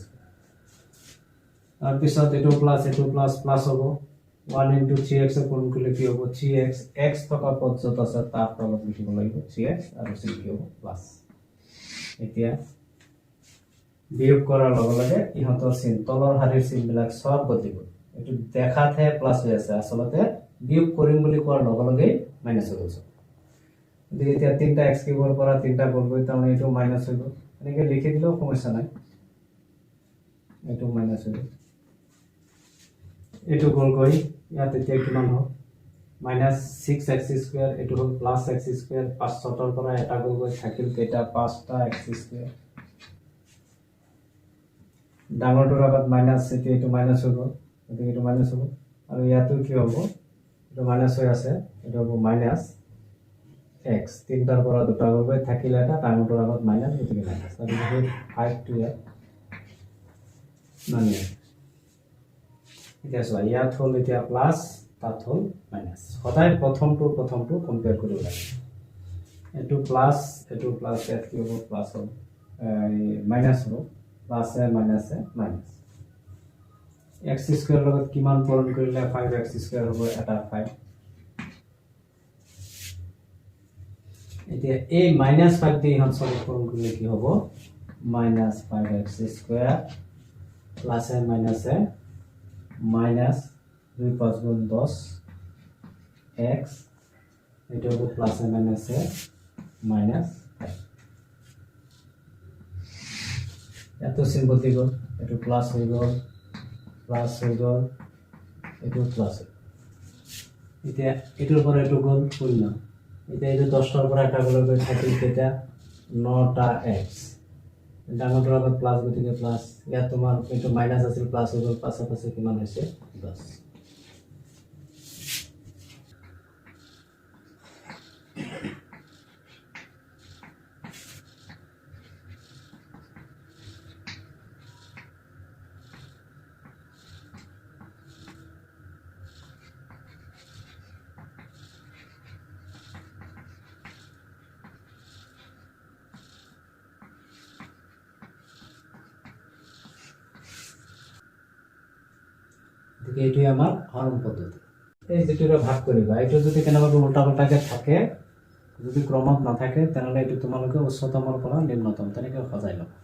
তাৰপিছত এইটো প্লাছ, এইটো প্লাছ, প্লাছ হ'ব 1 into 3x পূৰণ কৰিলে কি হ'ব 3x x থকা পদ য'ত আছে তাৰ তলত লিখিব লাগিব 3x আৰু c কি হ'ব প্লাস এতিয়া বিয়োগ কৰাৰ লগে লগে ইহঁতৰ চিন তলৰ হাৰিৰ চিনবিলাক সব বদলিব এটো দেখাতহে প্লাস হৈ আছে আসলতে বিয়োগ কৰিম বুলি কোৱাৰ লগে লগে মাইনাস হৈ গৈছে গতিকে এতিয়া 3টা x কিউবৰ পৰা 3টা গ'ল গৈ তাৰমানে এটো মাইনাস হৈ গ'ল এনেকৈ লিখি দিলেও সমস্যা নাই এটো মাইনাস হৈ গ'ল এটো গ'ল গৈ ইয়াত এতিয়া কিমান হ'ব -6x² এটো হ'ল +x² 5 7ৰ পৰা এটা গ'ল গৈ থাকিল কেটা 5টা x² ডাঙৰটোৰ আগত মাইনাস এতিয়া এটো মাইনাস হৈ গ'ল গতিকে এটো মাইনাস হ'ব আৰু ইয়াতো কি হ'ব এটো মাইনাস হৈ আছে এটো হ'ব -x 3টাৰ পৰা দুটা গ'ল গৈ থাকিল এটা ডাঙৰটোৰ আগত মাইনাস গতিকে মাইনাস আৰু 5 টো ইয়াত মানে এতিয়া চোৱা ইয়াত হ'ল এতিয়া প্লাস তাত হ'ল মাইনাস সদায় প্ৰথমটো কম্পেয়াৰ কৰিব লাগে এটো প্লাস ইয়াত কি হ'ব প্লাস হ'ল মাইনাস হ'ব প্লাস মাইনাস মাইনাস x² লগত কিমান পূৰণ কৰিলে 5x² হ'ব এটা 5 এতিয়া এই -5 দি ইহত সব পূৰণ কৰিলে কি হ'ব -5x² প্লাস মাইনাস 2 5 গুণ 10 x এটা হবে প্লাস মাইনাস 5 এত সিম্বল দি গ'ল এটো প্লাস হৈ গ'ল এটো প্লাস এতিয়া এটোৰ পৰা এটো গ'ল শূন্য এতিয়া এটো 10টাৰ পৰা এটা গ'ল গৈ থাকিল কেটা 9টা x ডাঙৰটোৰ আগত প্লাস গতিকে প্লাস ইয়াত তোমাৰ এটো মাইনাস আছিল প্লাস হৈ গ'ল পাছে কিমান হৈছে 10 এইটোই আমাৰ হৰণ পদ্ধতি এই যেটোৰে ভাগ কৰিবা এইটো যদি কেনেবাকৈ উল্টা পাল্টাকে থাকে যদি ক্ৰমত নাথাকে তেনলে এইটো তোমালোকে উচ্চতমৰ পৰা নিম্নতম তেনেকৈ সজাই লবা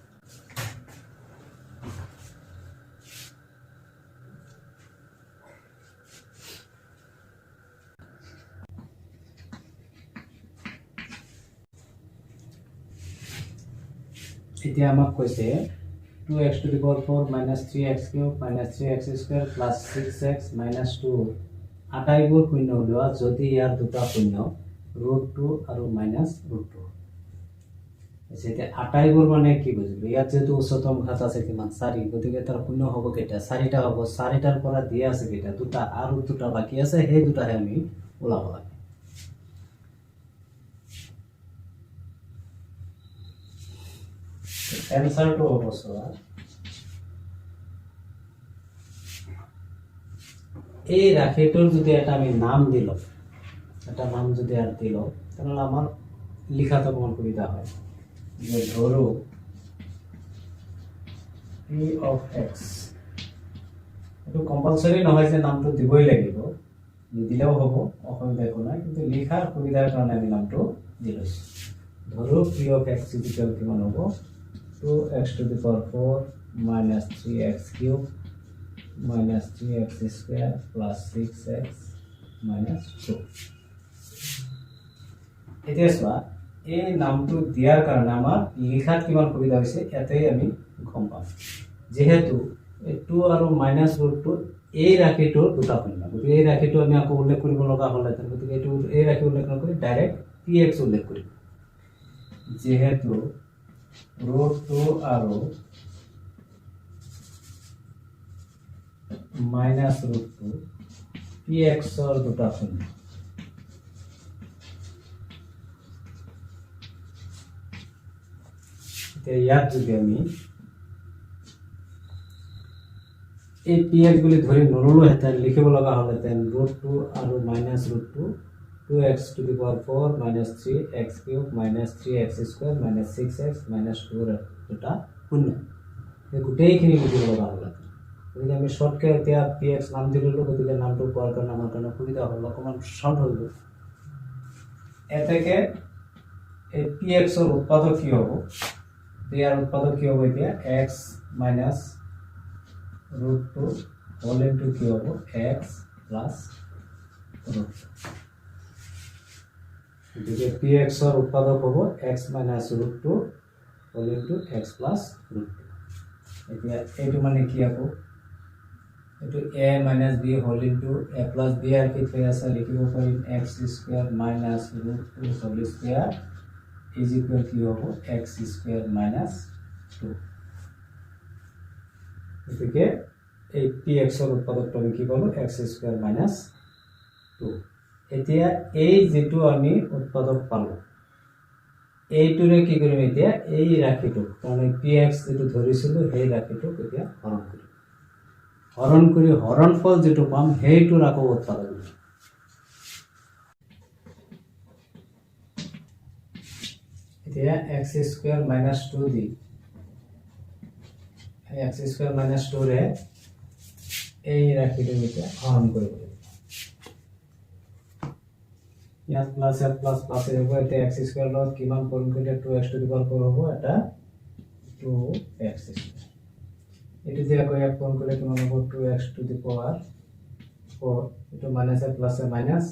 এতিয়া আমাক কৈছে 2x to the power 4 minus 3x cube minus 3x square plus 6x minus 2 আটাইবোৰ শূন্য লোৱা যদি ইয়াৰ দুটা শূন্য √2 আৰু -√2 এতে আটাইবোৰ মানে কি বুজিলো ইয়াত যেটো উচ্চতম ঘাত আছে কিমান 4 গতিকে তাৰ শূন্য হ'ব কেটা 4টা হ'ব 4টাৰ পৰা দিয়া আছে কেটা দুটা আৰু দুটা বাকি আছে সেই দুটাহে আমি ওলাব লাগে answer to also এই ৰাশিটোৰ যদি এটা আমি নাম দিল এটা নাম যদি আর দিল তাহলে আমার লিখাতে কোন সুবিধা হয় যে ধরো p of x এটো কম্পালসরি নহয় যে নামটো দিবই লাগিব দিলেও হ'ব অসুবিধা একো নাই কিন্তু লিখাৰ সুবিধাৰ কাৰণে আমি নামটো দিলৈছো ধরো p of x কিমান হ'ব 2x to the power 4 minus 3x cube minus 3x square plus 6x minus 2 এতিয়া চোৱা এই নামটো দিয়াৰ কাৰণে আমাৰ লিখাত কিমান সুবিধা হৈছে এতে আমি গম পাম যেহেতু 2 আৰু -√2 এই ৰাশিটো দুটা শূন্য গতিকে এই ৰাশিটো আমি আকৌ উল্লেখ কৰিব লগা হ'লে গতিকে এইটো এই ৰাশি উল্লেখ নকৰি ডাইৰেক্ট px উল্লেখ কৰিম যেহেতু √2 আৰু -√2 px ৰ দুটা শূন্য এতিয়া ইয়াত যদি আমি এই px বুলি ধৰি নললো হেতেন লিখিব লগা হ'লেতেন √2 আৰু -√2 2x to the power 4 minus 3x cube minus 3x square minus 6x minus 2 দুটা শূন্য এই গোটেইখিনি লিখিব লগা হ'ল গতিকে আমি শ্বৰ্টকৈ এতিয়া পি এক্স নাম দি ল'লোঁ, গতিকে নামটো পোৱাৰ কাৰণে আমাৰ কাৰণে সুবিধা হ'ল, অকণমান শ্বৰ্ট হৈ গ'ল। এতেকে এই পি এক্সৰ উৎপাদক কি হ'ব? ইয়াৰ উৎপাদক কি হ'ব? এতিয়া এক্স মাইনাছ √2 হোল ইনটু কি হ'ব? X plus √2। গতিকে পি এক্সৰ উৎপাদক হ'ব x minus √2 whole into x plus √2। এতিয়া এইটো মানে কি আকৌ? এইটো a minus b whole into a plus b আর কি থৈ আছে, লিখিব পাৰিম x square minus √2 whole square is equal কি হ'ব? X square minus 2। গতিকে এই পি এক্সৰ উৎপাদকটো আমি কি পালোঁ? X square minus 2। এতিয়া এই যেটো আমি উৎপাদক পালোঁ, এইটোৰে কি কৰিম? এতিয়া এই ৰাশিটো, কাৰণ পি এক্স যেটো ধৰিছিলোঁ সেই ৰাশিটোক এতিয়া হৰণ কৰিম। হৰণ কৰি হৰণফল যেটো পাম সেইটোৰ আকৌ উৎপাদক কৰিম। এতিয়া এক্স স্কুৱেৰ মাইনাছ 2 দি এক্স স্কুৱেৰ মাইনাছ 2ৰে এই ৰাশিটো এতিয়া হৰণ কৰিব লাগিব। ইয়াত প্লাছ ইয়াত প্লাছ প্লাছ হ'ব। এতিয়া এক্স স্কুৱেৰ লগত কিমান পূৰণ কৰিলে 2x টু দি পাৱাৰ 4 হ'ব? এটা 2x স্কুৱেৰ। এইটো যে আকৌ ইয়াক পূৰণ কৰিলে কিমান হ'ব? 2x to the power 4। এইটো মাইনাছ প্লাছ মাইনাছ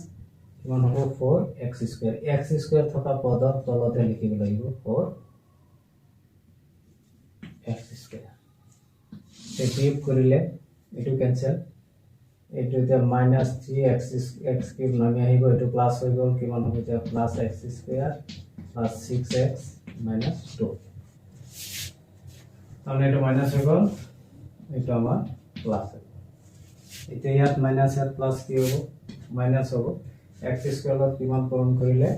কিমান হ'ব? 4x square. x স্কুৱেৰ থকা পদৰ তলতে লিখিব লাগিব 4x স্কুৱেৰ। বিয়োগ কৰিলে এইটো কেনসেল, এইটো এতিয়া মাইনাছ 3x কিউব নামি আহিব, এইটো প্লাছ হৈ গ'ল, কিমান হ'ব এতিয়া? Plus x square plus 6x minus 2। তাৰমানে এইটো মাইনাছ হৈ গ'ল, এইটো আমাৰ প্লাছ হৈ গ'ল। এতিয়া ইয়াত মাইনাছ ইয়াত প্লাছ কি হ'ব? মাইনাছ হ'ব। x স্কুৱেৰত কিমান পূৰণ কৰিলে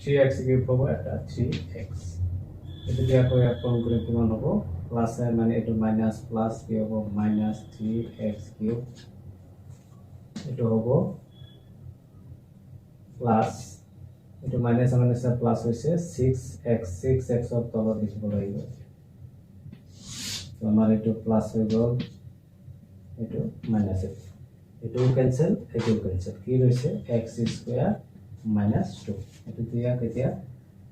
3x কিউব হ'ব? এটা 3x। এইটো যে আকৌ ইয়াত পূৰণ কৰিলে কিমান হ'ব? প্লাছ মানে এইটো মাইনাছ প্লাছ কি হ'ব? Minus 3x cube. এইটো হ'ব প্লাছ, এইটো মাইনাছ মাইনাছ প্লাছ হৈছে 6x। 6xৰ তলত লিখিব লাগিব। আমাৰ এইটো প্লাছ হৈ গ'ল, এইটো মাইনাছ, এইটোও কেনসেল, এইটোও কেনসেল। কি ৰৈছে? x square minus 2। এইটো ইয়াক এতিয়া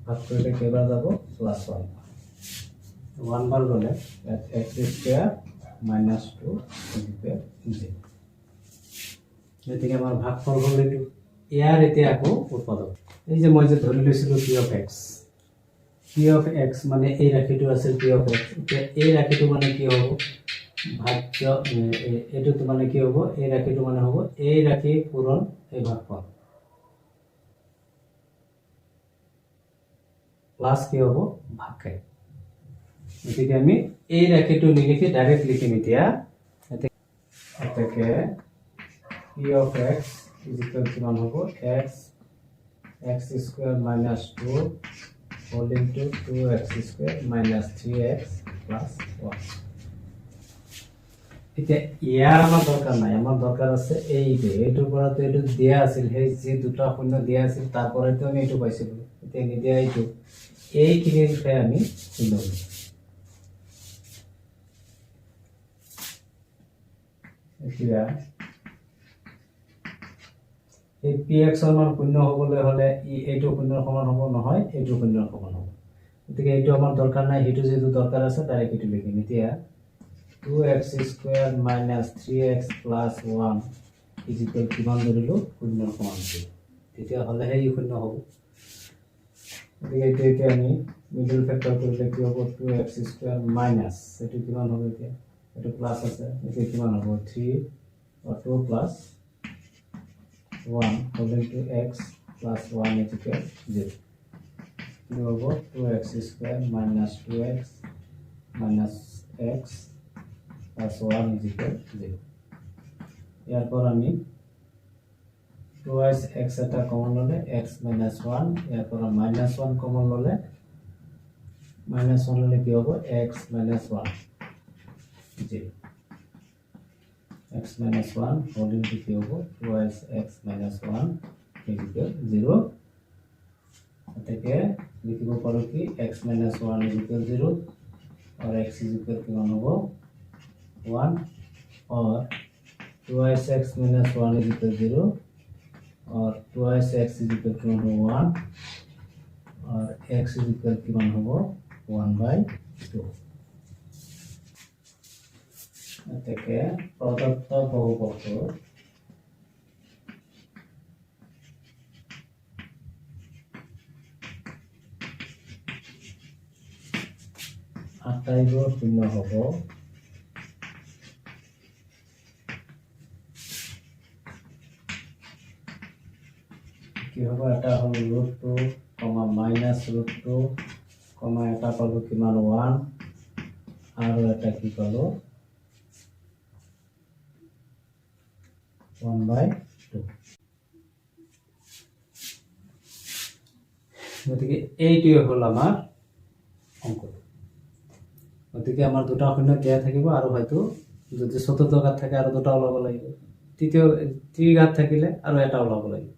ভাগ কৰিলে কেইবাৰ যাব? প্লাছ 1 বাৰ গ'লে ইয়াত x স্কুৱেৰ মাইনাছ 2 ইকুৱেল 0। গতিকে আমাৰ ভাগফল হ'ল এইটো। ইয়াৰ এতিয়া আকৌ উৎপাদক, এই যে মই যে ধৰি লৈছিলোঁ P of x, P of x মানে এই ৰাশিটো আছিল পি অফ এক্স। এতিয়া এই ৰাশিটো মানে কি হ'ব? ভাজ্য, এইটো মানে কি হ'ব? এই ৰাশিটো মানে হ'ব এই ৰাশি পূৰণ এই ভাগফল প্লাছ কি হ'ব? ভাগফল। গতিকে আমি এই ৰাশিটো নিলিখি ডাইৰেক্ট লিখিম এতিয়া। এতেকে P of x is equal কিমান হ'ব? X square minus 2 whole into 2x square minus 3x plus 1। এতিয়া ইয়াৰ আমাৰ দৰকাৰ নাই, আমাৰ দৰকাৰ আছে এইটো। এইটোৰ পৰাতো এইটো দিয়া আছিল, সেই যি দুটা শূন্য দিয়া আছিল তাৰ পৰাইতো আমি এইটো পাইছিলোঁ। এতিয়া নিদিয়া এইটো, এইখিনিৰ বিষয়ে আমি শূন্য কৰিম। এতিয়া এই পি এক্সৰ মান শূন্য হ'বলৈ হ'লে এইটো শূন্যৰ সমান হ'ব নহয়, এইটো শূন্যৰ সমান হ'ব। গতিকে এইটো আমাৰ দৰকাৰ নাই, সেইটো যিটো দৰকাৰ আছে ডাইৰেক্ট এইটো লিখিম। এতিয়া 2x square minus 3x plus 1 is equal কিমান ধৰিলোঁ? শূন্যৰ সমান ধৰিলোঁ, তেতিয়াহ'লেহে ই শূন্য হ'ব। গতিকে এইটো এতিয়া আমি মিডল ফেক্টৰ কৰিলে কি হ'ব? 2x স্কুৱেৰ মাইনাছ, এইটো কিমান হ'ব? এতিয়া এইটো প্লাছ আছে, এতিয়া কিমান হ'ব? 3 2 plus 1 whole into x plus 1 is equal 0। কি হ'ব? 2x square minus 2x minus x plus 1 is equal 0। ইয়াৰ পৰা আমি 2x এটা কমন ল'লে x মাইনাছ 1, ইয়াৰ পৰা মাইনাছ 1 কমন ল'লে কি হ'ব? x minus 1 0। x minus 1 whole into কি হ'ব? 2x minus 1 is equal 0। এতেকে লিখিব পাৰো কি x minus 1 is equal 0 और x is equal কিমান হ'ব? 1 और twice x minus 1 is equal to 0 और twice x is equal to 1 और x is equal to 1 होगा 1/2 এটাকে প্রদত্ত বহুপদৰ আটাইবোৰ শূন্য হ'ব কি হ'ব এটা হ'ল √2, -√2, এটা পালো কিমান 1 আৰু এটা কি পালো 1/2 গতিকে এইটোৱে হ'ল আমাৰ অংক গতিকে আমাৰ দুটা শূন্য দিয়া থাকিব আৰু হয়তো যদি চতুৰ্থ ঘাত থাকে আৰু দুটা ওলাব লাগিব তৃতীয় ত্ৰিঘাত থাকিলে আৰু এটা ওলাব লাগিব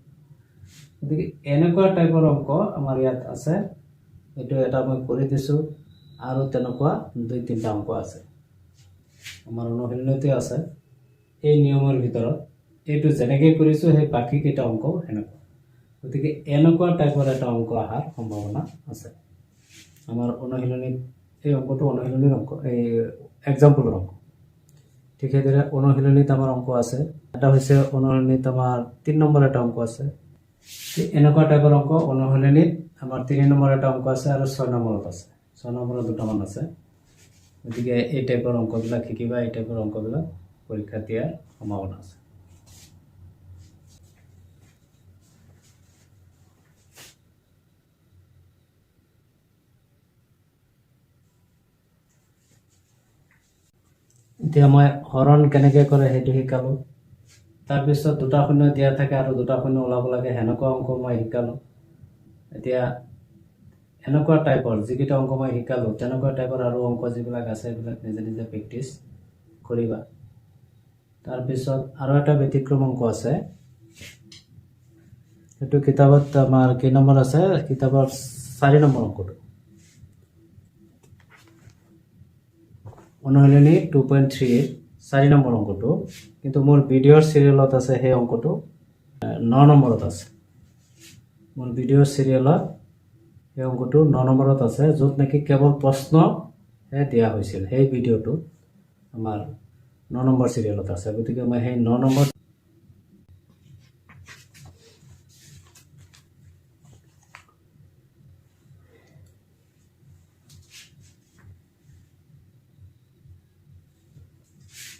গতিকে এনেকুৱা টাইপৰ অংক আমাৰ ইয়াত আছে এইটো এটা মই কৰি দিছো আৰু তেনেকুৱা দুই তিনটা অংক আছে আমাৰ অনুশীলনতে আছে এই নিয়মৰ ভিতৰত এইটো যেনেকৈ কৰিছো সেই বাকি কেইটা অংক এনেকুৱা গতিকে এনেকুৱা টাইপৰ এটা অংক আহাৰ সম্ভাৱনা আছে আমাৰ অনুশীলনীত এই অংকটো অনুশীলনীৰ অংক এই এক্সাম্পলৰ অংক ঠিক সেইদৰে অনুশীলনীত আমাৰ অংক আছে এটা হৈছে অনুশীলনীত আমাৰ 3 নম্বৰ এটা অংক আছে এনেকুৱা টাইপৰ অংক অনুশীলনীত আমাৰ 3 নম্বৰ এটা অংক আছে আৰু 6 নম্বৰত আছে 6 নম্বৰত দুটামান আছে গতিকে এই টাইপৰ অংকবিলাক শিকিবা এই টাইপৰ অংকবিলাক পৰীক্ষা দিয়াৰ সম্ভাৱনা আছে এতিয়া মই হৰণ কেনেকৈ কৰে সেইটো শিকালো তাৰপিছত দুটা শূন্য দিয়া থাকে আৰু দুটা শূন্য ওলাব লাগে হেনেকুৱা অংক মই শিকালো এতিয়া এনেকুৱা টাইপৰ যিকেইটা অংক মই শিকালো তেনেকুৱা টাইপৰ আৰু অংক যিবিলাক আছে এইবিলাক নিজে নিজে প্ৰেক্টিছ কৰিবা তাৰপিছত আৰু এটা ব্যতিক্ৰম অংক আছে এইটো কিতাপত আমাৰ কি নম্বৰ আছে কিতাপৰ 4 নম্বৰ অংকটো অনুশীলনী 2.3 4 নম্বৰ অংকটো কিন্তু মোৰ ভিডিওৰ সিৰিয়েলত আছে সেই অংকটো 9 নম্বৰত আছে মোৰ ভিডিওৰ সিৰিয়েলত এই অংকটো 9 নম্বৰত আছে য'ত নেকি কেৱল প্ৰশ্ন হে দিয়া হৈছিল সেই ভিডিওটো আমাৰ 9 নম্বৰ সিৰিয়েলত আছে গতিকে মই সেই 9 নম্বৰ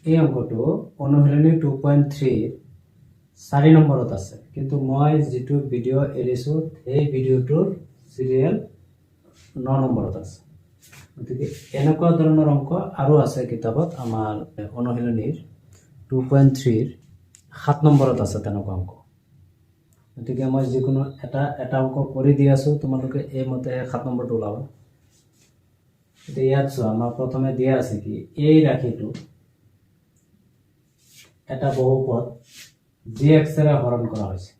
এই অংকটো অনুশীলনী 2.3 4 নম্বৰত আছে কিন্তু মই যেটো ভিডিও এৰিছো এই ভিডিওটোৰ সিৰিয়েল 9 নম্বৰত আছে গতিকে এনেকুৱা ধৰণৰ অংক আৰু আছে কিতাপত আমাৰ অনুশীলনীৰ 2.3 7 নম্বৰত আছে তেনেকুৱা অংক গতিকে মই যিকোনো এটা অংক কৰি দি আছো তোমালোকে এই মতে 7 নম্বৰটো ওলাবা এতিয়া ইয়াত চোৱা আমাৰ প্ৰথমে দিয়া আছে কি এই ৰাশিটো এটা বহুপদ gx এৰে হৰণ কৰা হৈছে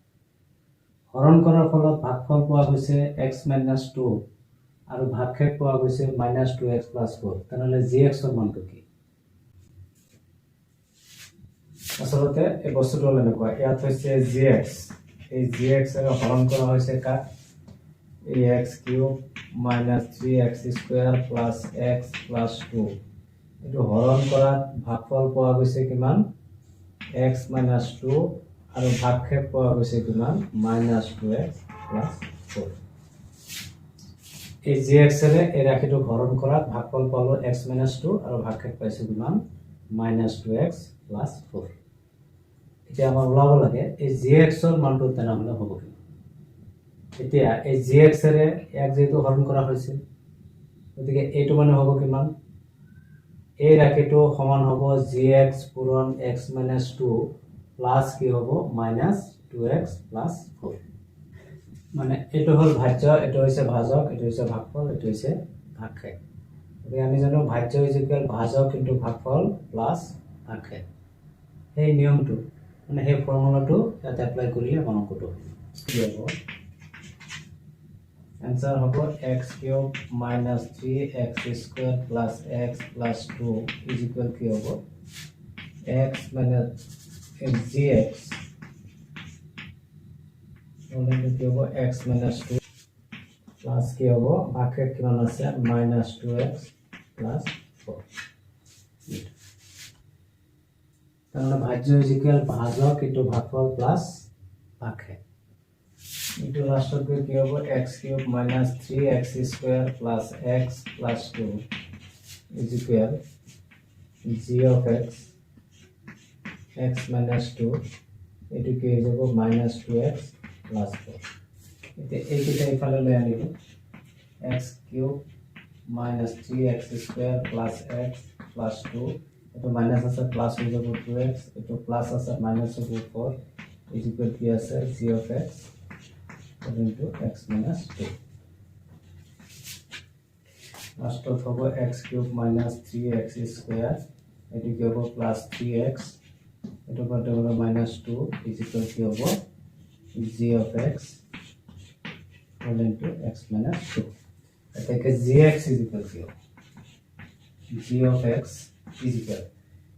হৰণ কৰাৰ ফলত ভাগফল পোৱা গৈছে x - 2 আৰু ভাগশেষ পোৱা গৈছে -2x + 4 তেনেহলে gx ৰ মানটো কি আসলতে এই বস্তুটো এনেকুৱা ইয়াত হৈছে gx এই gx এৰে হৰণ কৰা হৈছে কা এই x³ - 3x² + x + 2 এটো হৰণ কৰাত ভাগফল পোৱা গৈছে কিমান x - 2 আৰু ভাগশেষ পোৱা গৈছে কিমান -2x + 4 এই gx এৰে এই ৰাশিটো হৰণ কৰাত ভাগফল পালো x - 2 আৰু ভাগশেষ পাইছো কিমান -2x + 4 এতিয়া আমাৰ ওলাব লাগে এই gx ৰ মানটো তেনেহলে হ'ব কি এতিয়া এই gx এৰে এক যেটো হৰণ কৰা হৈছে গতিকে এইটো মানে হ'ব কিমান এই ৰাশিটো সমান হ'ব gx পূৰণ x - 2 প্লাস কি হ'ব -2x + 4 মানে এটো হল ভাজ্য এটো হৈছে ভাজক এটো হৈছে ভাগফল এটো হৈছে ভাগশেষ গতিকে আমি জানো ভাজ্য ইকুয়াল ভাজক ইনটু ভাগফল প্লাস ভাগশেষ এই নিয়মটো মানে এই ফৰ্মুলাটো ইয়াত এপ্লাই কৰিলে আমাৰ অংকটো কি হ'ব आंसर होबो x³ - 3x² + x + 2 = কি হ'ব x minus gx ওলাইলে কি হ'ব x minus 2 প্লাস কি হ'ব বাকেট কিমান আছে minus 2x plus 4 তাহলে ভাজ্য ইকুয়াল ভাজক ইনটু ভাগফল প্লাস বাকেট ইনটু লাস্টত গৈ কি হ'ব x cube minus 3x square plus x plus 2 is equal g of x minus 2 এটু কি হৈ যাব minus 2x plus 4 এতে এইটা ইফালে লৈ আনিব x cube minus 3x square plus x plus 2 এটো মাইনাস আছে প্লাস হৈ যাব 2x এটো প্লাস আছে মাইনাস হ'ব 4 is equal কি আছে g of x into x minus 2 লাস্টত হ'ব x cube minus 3x square এটো কি হ'ব plus 3x এটো কত হ'ব minus 2 is equal কি হ'ব g of x into x minus 2 এটাকে gx is equal কি হ'ব g of x is equal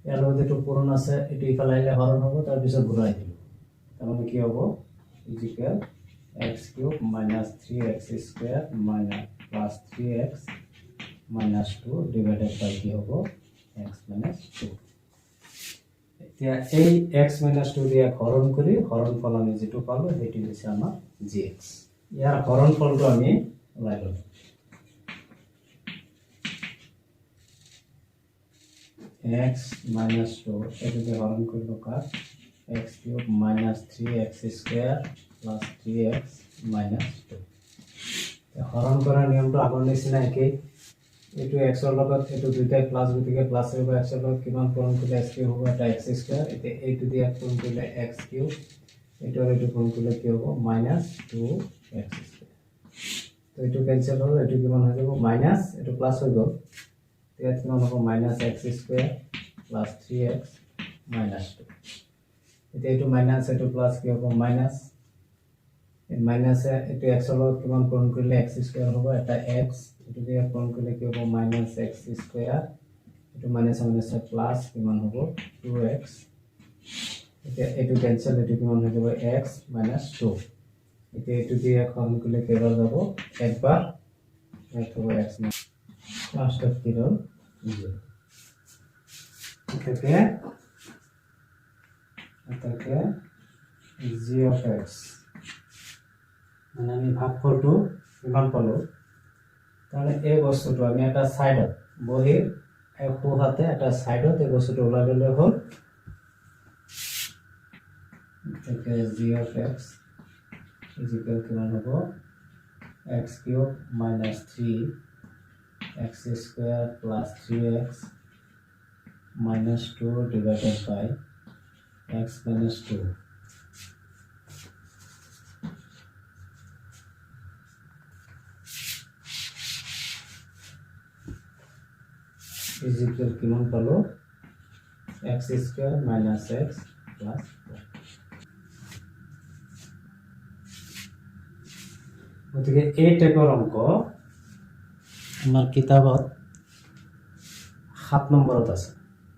ইয়াৰ লগত এটো পূৰণ আছে এটো ইফালে আহিলে হৰণ হ'ব তাৰ পিছত ঘূৰাই দিব তাৰমানে কি হ'ব is equal x cube minus 3x square minus plus 3x minus 2 divided by কি হ'ব x minus 2 এতিয়া এই x minus 2 দিয়া হৰণ কৰি হৰণফল আমি যেটো পালো হেটি হৈছে আমাৰ gx ইয়াৰ হৰণফলটো আমি ওলাই ললো x minus 2 এটো দিয়ে হৰণ কৰিলো কাক x cube minus 3x square plus 3x minus 2 হৰণ কৰা নিয়মটো আগৰ নিচিনা একেই এটো x ৰ লগত এটো দুইটা প্লাস গতিকে প্লাস হ'ব x ৰ লগত কিমান পূৰণ কৰিলে x কিউব হ'ব এটা x স্কয়াৰ এতে এইটো দিয়া পূৰণ কৰিলে x কিউব এটো আৰু এটো পূৰণ কৰিলে কি হ'ব -2x স্কয়াৰ তো এটো ক্যান্সেল হ'ল এটো কিমান হৈ যাব মাইনাস এটো প্লাস হৈ গ'ল এতিয়া কিমান হ'ব -x square plus 3x minus 2 এতিয়া এটো মাইনাস এটো প্লাস কি হ'ব মাইনাস এই মাইনাস এটো x ৰ লগত কিমান পূৰণ কৰিলে x স্কয়াৰ হ'ব এটা x এটো দিয়া পূৰণ কৰিলে কি হ'ব -x স্কয়াৰ এটো মাইনাস মাইনাস প্লাস কিমান হ'ব 2x এতিয়া এটো ক্যান্সেল এটো কিমান হৈ যাব x minus 2 এতিয়া এটো দিয়া হৰণ কৰিলে কেইবাৰ যাব একবাৰ এটো হ'ব x লাস্ট অফ কি হ'ল 0 এটাকে g of x মানে আমি ভাগফলটো কিমান পালো তাহলে এই বস্তুটো আমি এটা সাইডত বহিৰ এই সোহাতে এটা সাইডত এই বস্তুটো ওলাই ললে হ'ল এটাকে g of x is equal কিমান হ'ব x cube minus 3x square plus 3x minus 2 divided by x minus 2 is equal কিমান পালো x square minus x plus 4 গতিকে এই টাইপৰ অংক আমাৰ কিতাপত 7 নম্বৰত আছে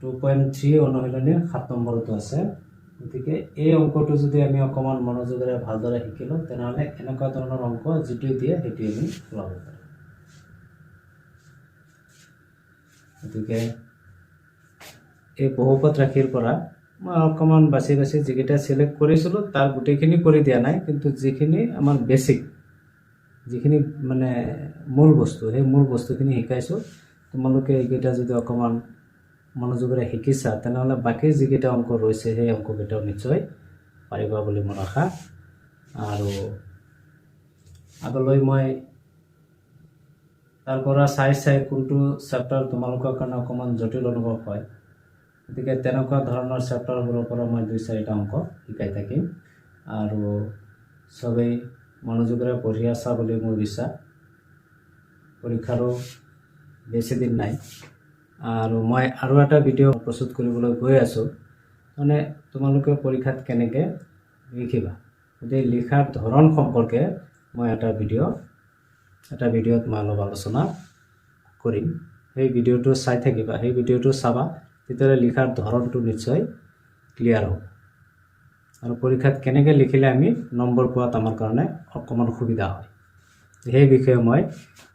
2.3 অনুশীলনী 7 নম্বৰতো আছে গতিকে এই অংকটো যদি আমি অকমান মনোযোগেৰে ভালদৰে শিকিলো তেনহলে এনেকুৱা ধৰণৰ অংক যেটো দিয়ে হেটি আমি লাভ পাম গতিকে এই বহুপদ ৰাশিৰ পৰা মই অকমান বাছি বাছি যিকেইটা সিলেক্ট কৰিছিলো তাৰ গুটেখিনি কৰি দিয়া নাই কিন্তু যিখিনি আমাৰ বেসিক যিখিনি মানে মূল বস্তু সেই মূল বস্তুখিনি শিকাইছো তোমালোকে এইকেইটা যদি অকমান মনোযোগেৰে শিকিছা তেনহলে বাকি যিকেইটা অংক ৰৈছে সেই অংককেইটা নিশ্চয় পাৰিবা বুলি মোৰ আশা আৰু আগলৈ মই তাৰ পৰা চাই কোনটো চেপ্টাৰ তোমালোকৰ কাৰণে অকমান জটিল অনুভৱ হয় গতিকে তেনেকুৱা ধৰণৰ চেপ্টাৰবোৰৰ পৰা মই 2-4টা অংক শিকাই থাকিম আৰু সবেই মনোযোগেৰে পঢ়ি আছা বুলি মোৰ বিশ্বাস পৰীক্ষাৰো বেছি দিন নাই আৰু মই আৰু এটা ভিডিও প্ৰস্তুত কৰিবলৈ গৈ আছো মানে তোমালোকে পৰীক্ষাত কেনেকৈ লিখিবা এই লিখাৰ ধৰণ সম্পৰ্কে মই এটা ভিডিওত মই অলপ আলোচনা কৰিম সেই ভিডিওটো চাই থাকিবা সেই ভিডিওটো চাবা তেতিয়াহ'লে লিখাৰ ধৰণটো নিশ্চয় ক্লিয়াৰ হ'ব আৰু পৰীক্ষাত কেনেকৈ লিখিলে আমি নম্বৰ পোৱাত আমাৰ কাৰণে অকণমান সুবিধা হয় সেই বিষয়ে মই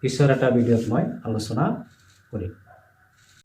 পিছৰ এটা ভিডিঅ'ত মই আলোচনা কৰিম